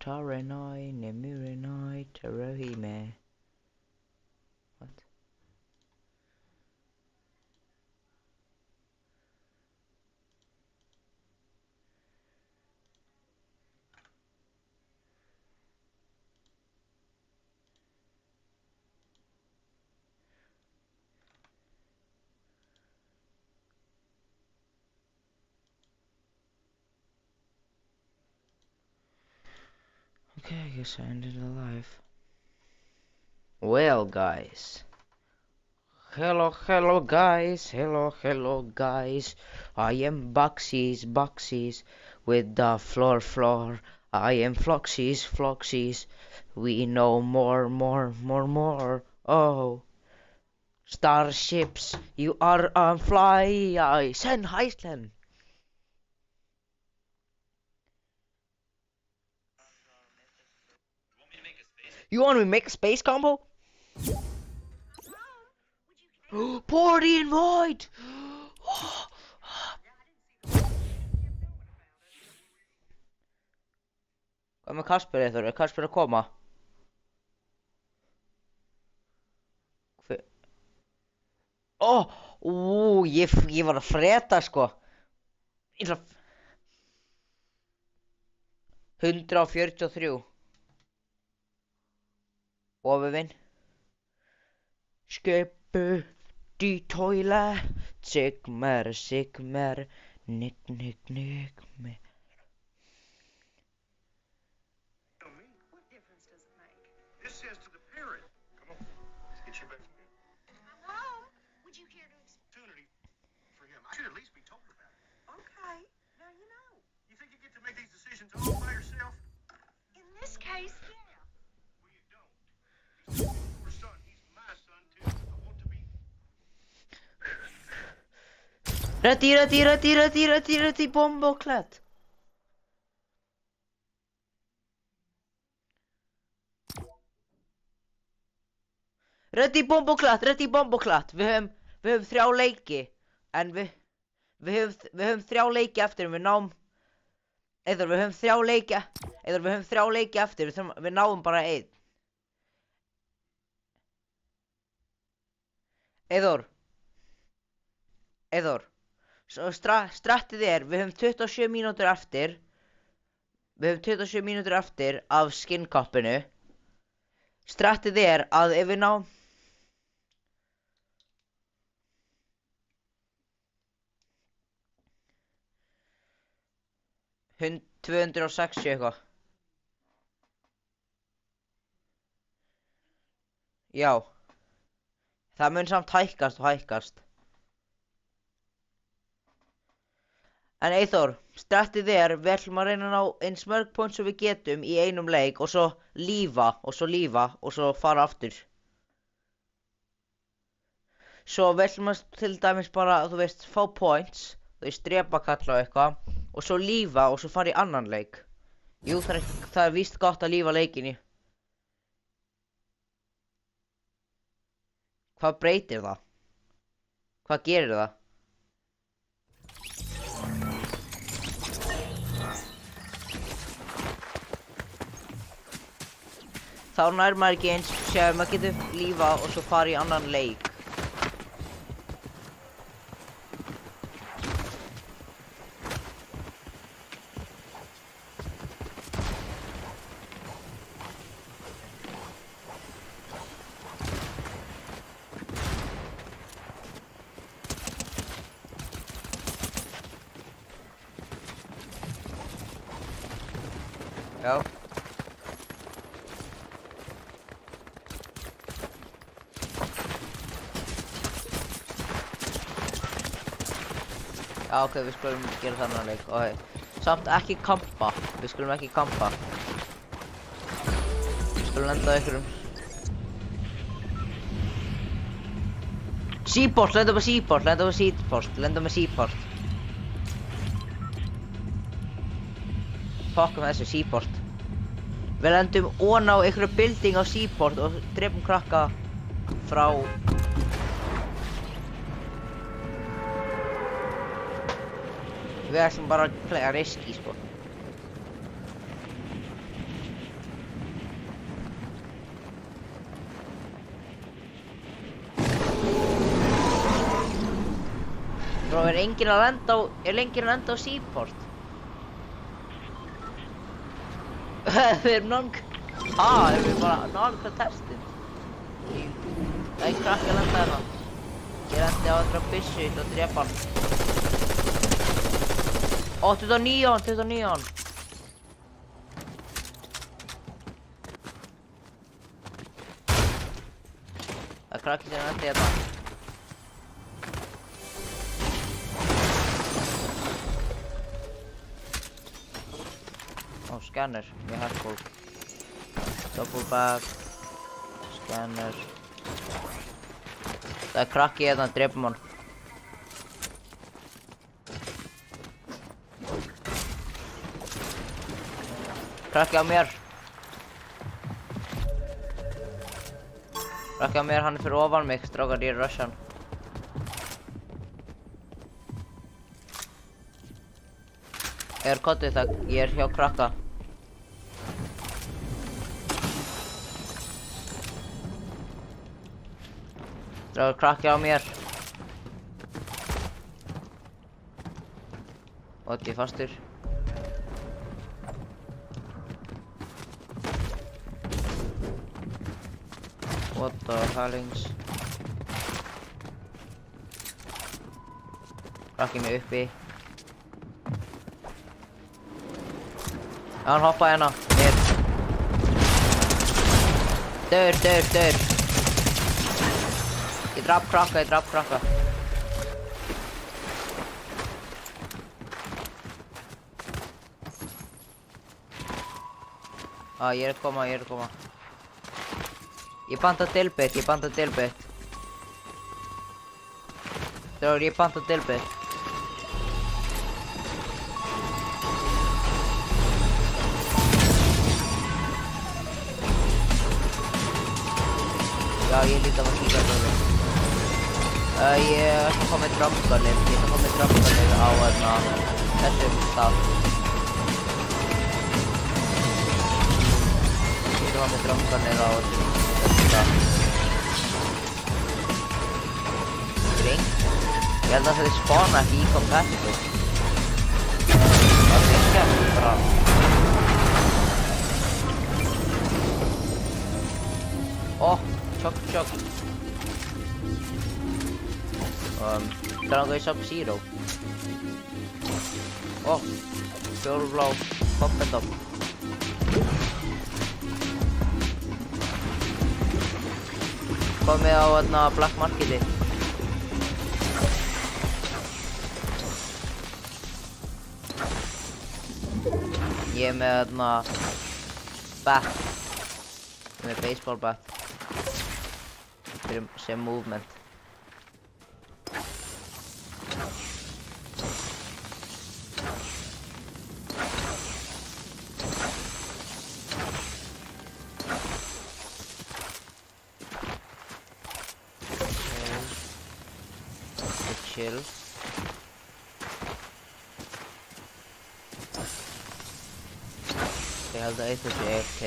Tarenai, Nemurenai, Terohime. What? Okay, I guess I ended alive. Well, guys. Hello, guys. Hello, guys. I am Boxies, with the floor. I am Floxies. We know more. Oh, starships, you are on fly. I send Iceland. You want me to make a space combo? Party invite! Hvað með Kasper eða er Kasper að koma? Hver? Ég var að freta sko. 143. Ofurvinn. Sköpu di toilet. Sigmer. Nick me. What difference does it make? This says to the parent. Come on, let's get you back from here. Mom, would you care to Opportunity for him. I should at least be told about it. Okay, now you know. You think you get to make these decisions all by yourself? In this case, yeah. Well, you don't. He's your son. He's my son too. I want to be. Rätti, bomboklätt. Rätti bomboklätt. Vi höfum 3 leiki. En vi höfum 3 leiki eftir. Við náum... Eður, við höfum 3 leiki. Eður, við höfum 3 leiki eftir. Við náum bara 1. Eður. Svo strattið við höfum 27 mínútur eftir. Við höfum 27 mínútur eftir af skinnkappinu. Strattið að ef við náum... 260 eitthvað. Já. Það mun samt hækkast. En Eyþór, strattið við ætlum að reyna að ná eins mörg point sem við getum í einum leik og svo lífa og svo fara aftur. Svo við ætlum að til dæmis bara, þú veist, fá points, þú veist, drepa kalla og eitthvað og svo lífa og svo fara í annan leik. Jú, það er víst gott að lífa leikinni. Hvað breytir það? Hvað gerir það? Þá nær maður ekki eins, séu maður getur lífa og svo fara í annan leik. Já. Já, ok, við skulum gera þannig leik. Okay. Samt ekki kampa. Við skulum ekki kampa. Við skulum lenda á einhverjum. Seaport, lenda með seaport. Fokkum þessu, seaport. Við lendum ón á einhverju building á seaport og drepum krakka frá... Við ætlum bara að playa risky, sko. Bro, er enginn að lenda á Seaport? Við erum erum við bara nálga testin? Það er krakki að lenda hérna. Ég lendi á þetta byssu og drepa hann. Ó, 29. Það er krakki sem lendi hérna. Ó, scanner, mjög helpful. Double bag. Scanner. Það er krakki hérna, drepum hann. Krakki á mér. Krakki á mér, hann er fyrir ofan mig, strákar, ég er rushan. Ég er kottið það, ég er hjá krakka. Strákar, krakki á mér. Ég er fastur. What the hellings? Krakki mig uppi. Hann hoppaði hérna, mér. Dör. Ég drap krakka. Ég er að koma. Ég banta tilbytt. Þrjóður, ég banta tilbytt. Já, ég líka var skýta þrjóður. Ég ætla að koma með drömskanir. Á þessum stað. Ég ætla að koma með drömskanir á þessum stað. Gring. Ég held að það spána ekki í competitive. Það er skemmt bara. Chok. Þannig að ég Sub-Zero. Fjólblá Poppendop. Komið á þarna Black Marketi. Ég er með þarna bat. Ég er með baseball bat. Sem movement. Chill. Ég held að eitthvað sé AFK.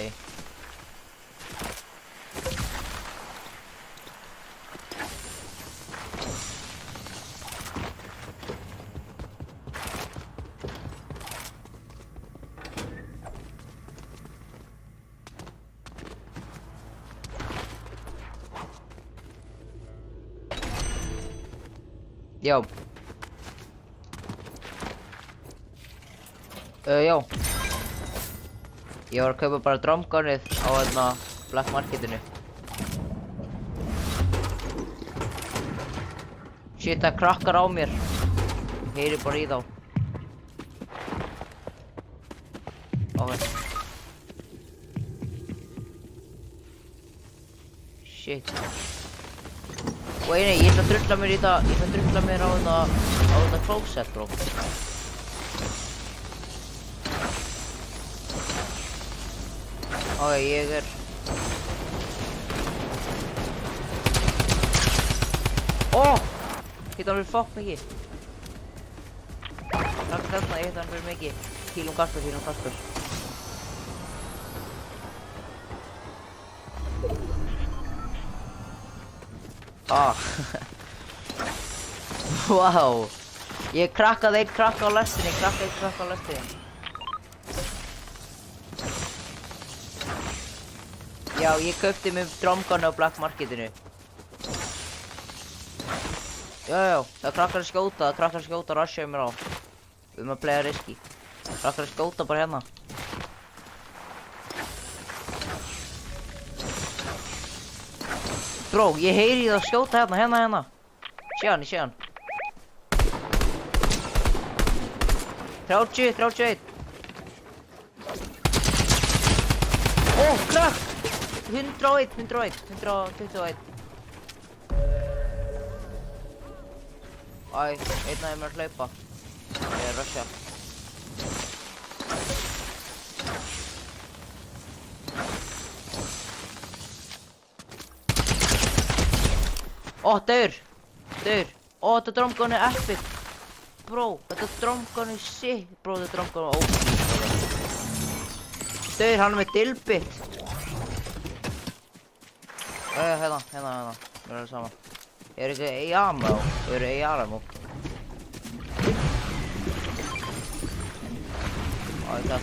Já. Já. Ég var að kaupa bara drumgunnið á þarna Black Marketinu. Shit, það krakkar á mér. Heyri bara í þá. Shit. Nei, ég ætla að drulla mér í það, á þetta closet, bro. Ég er... Hitt hann fyrir fokk mikið. Þarna, ég hitt hann fyrir mikið. Hílum Kasper. Wow. Ég krakkaði einn krakka á lestinni, Já, ég kaupti mér dromganu á Black Marketinu. Já, það er krakkar að skjóta, rushaði mér á. Við erum að playa riski. Krakkar að skjóta bara hérna. Bró, ég heyri það að skjóta hérna. Sé hann. 31. Ó, krakk! 121. Æ, einn af þeim er að hlaupa. Ég er rusha. Ó, daur. Ó, þetta dromgun er epic. Bró, þetta dromgun er sick. Bró, þetta dromgun er ógeð. Daur, hann er með dilbit. Hérna. Við erum saman. Er ekki AR-ammo? Við erum AR-ammo. Þetta.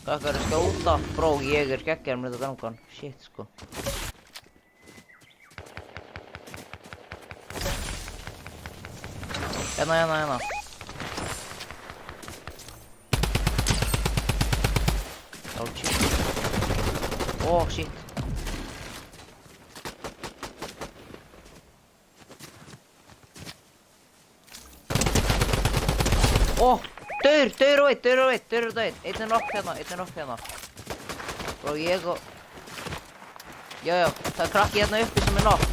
Hvað er að skjóta? Bró, ég er geggjar með þetta dromgun. Shit, sko. Hérna. Oh, shit. Oh, shit. Oh, daur og eitt. Einn er nokk hérna. Bro, ég og... Já, það er krakki hérna uppi sem er nokk.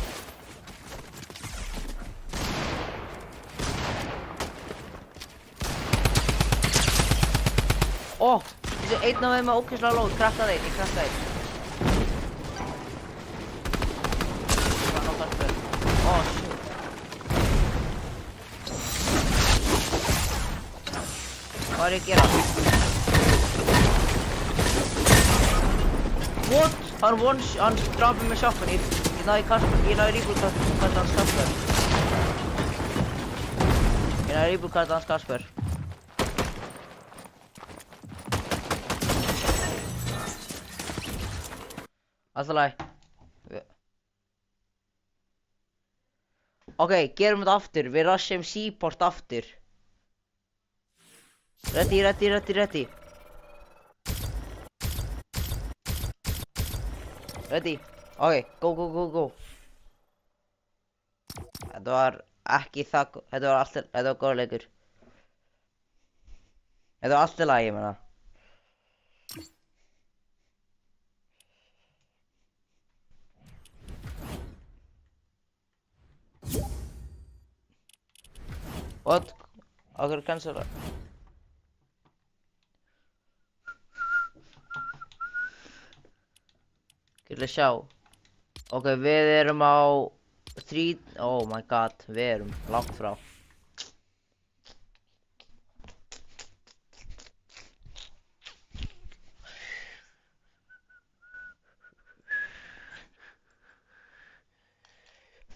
Oh, þessi einn af þeim er ógeðslega lóð, ég krakkaði einn. Oh, shit. Hvað er ég að gera? What? Hann drafði með shotgun. Ég náði ríbúlkarta hans Kasper. Alltaf læg. Ok, gerum þetta aftur. Við rushum Seaport aftur. Ready. Ready. Ok, go. Þetta var ekki það, þetta var góður leikur. Þetta var allt í lagi, ég meina. What? Okkur cancela. Gildi sjá. Ok, við erum á 3... Oh my god, við erum langt frá.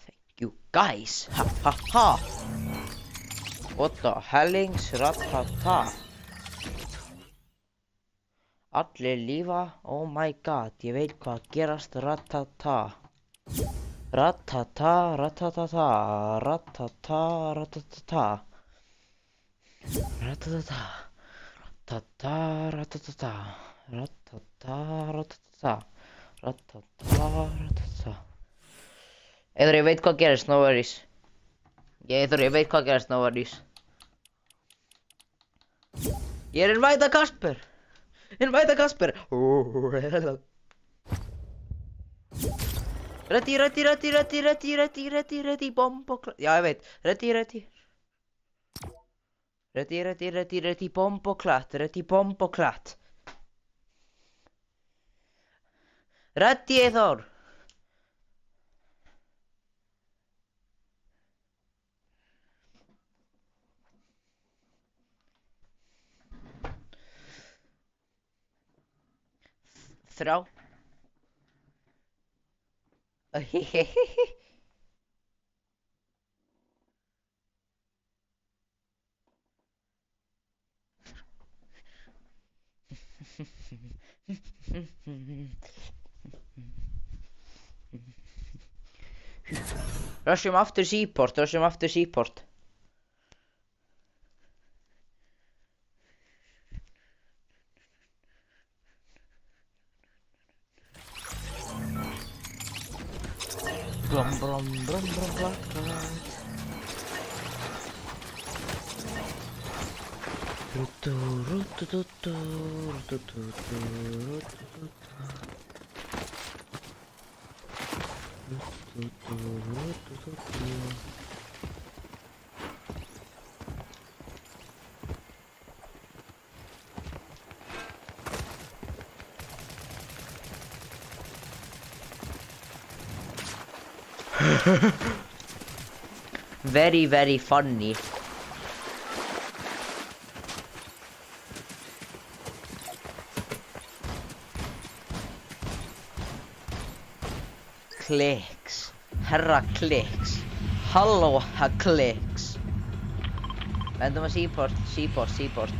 Thank you guys. Ha. What the hellings, ratata. Allir lífa, oh my god, ég veit hvað gerast, ratata. Ratata. Eður, ég veit hvað gerist, no worries. Ég veit hvað gerist, no worries. Ég er invita Kasper. Ready, bomboklat. Já, ég veit. Ready, bomboklat. Ready, Eithor. Þrjá. Rushum aftur seaport. Brum brum brum brum brum. Very, very funny. Clicks. Herra Clicks. Halló, Clicks. Lendum að seaport.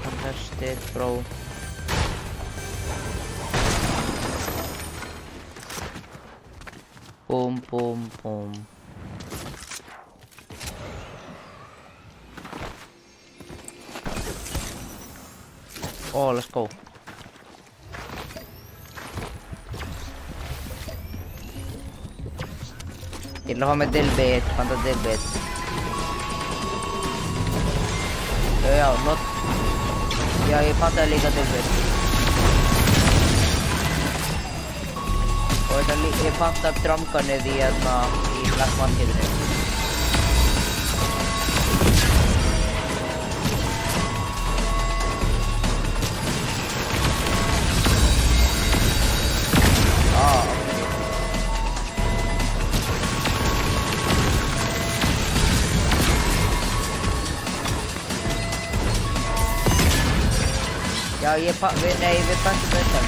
Contested, bro. Boom, boom, boom. Oh, let's go. Ég ætla að hafa með dilbit, panta dilbit. Já, já, ég pantaði líka dilbit. Og ég pantaði drumgunnið í Black Marketinu. Já, við pöntum undan.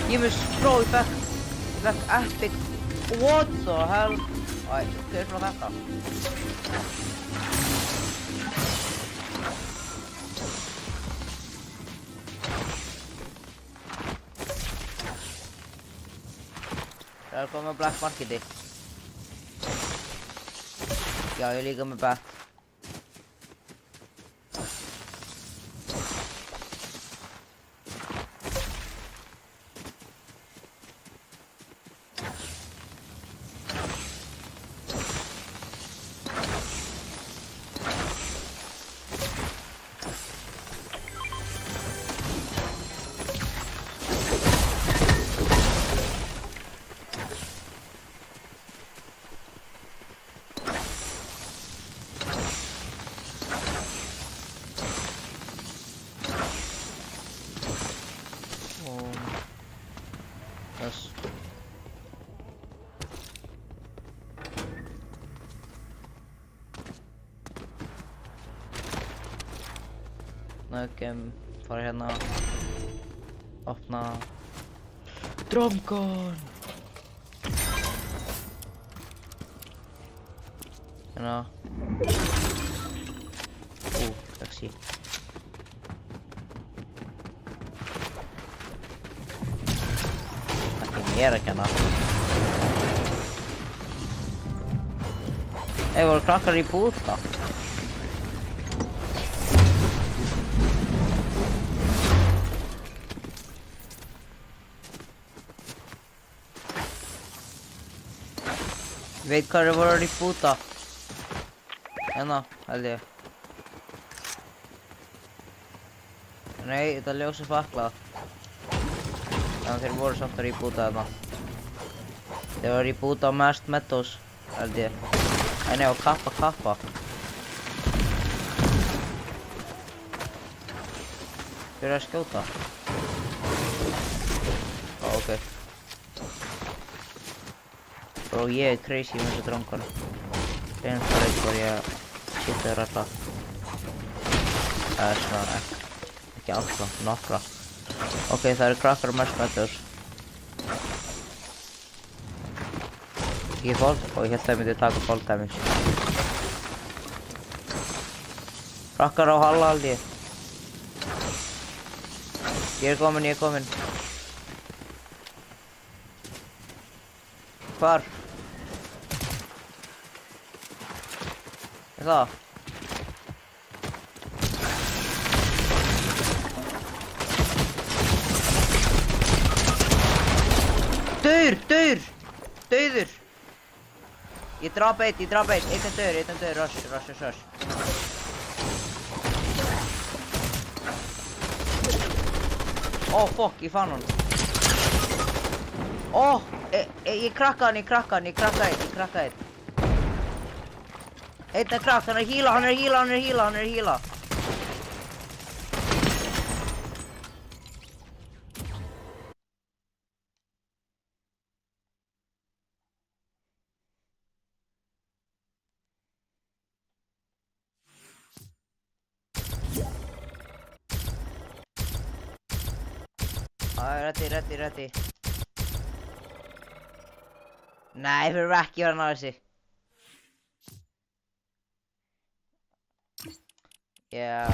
Ég með spró, ég fekk epic. What the hell? Æ, hvað frá þetta? Það er komið á Black Marketi. Já, ég er líka með back. Nöggjum, fara hérna, opna, drumgun. Hérna, taxi. Ekki mér að kenna. voru krakkar í búta? Veit hvað þeir voru í búta? Hérna, held ég. Nei, þetta ljós faklað. Þannig að þeir voru samt í búta þarna. Þeir voru í búta á Mast Meadows, held ég. Nei, á kappa. Þeir eru að skjóta. Ó, ok. Bro, ég er crazy með þessu drangar. Reynum það eitthvað ég að shita þér alla. Það er svona ekki alla, nokkra. Ok, það eru krakkar á Mast Meadows. Ég fóld og ég held að ég myndi taka fall damage. Krakkar á Halla held ég. Ég er komin. Hvar? Er það? Dauður! Ég drap eitt, einn er dauður, rush. Ó, fuck, ég fann hann. Ó, ég krakka hann. Einn er krakk, hann er að heala. Ready. Nei, við erum ekki verið að ná þessi. Yeah.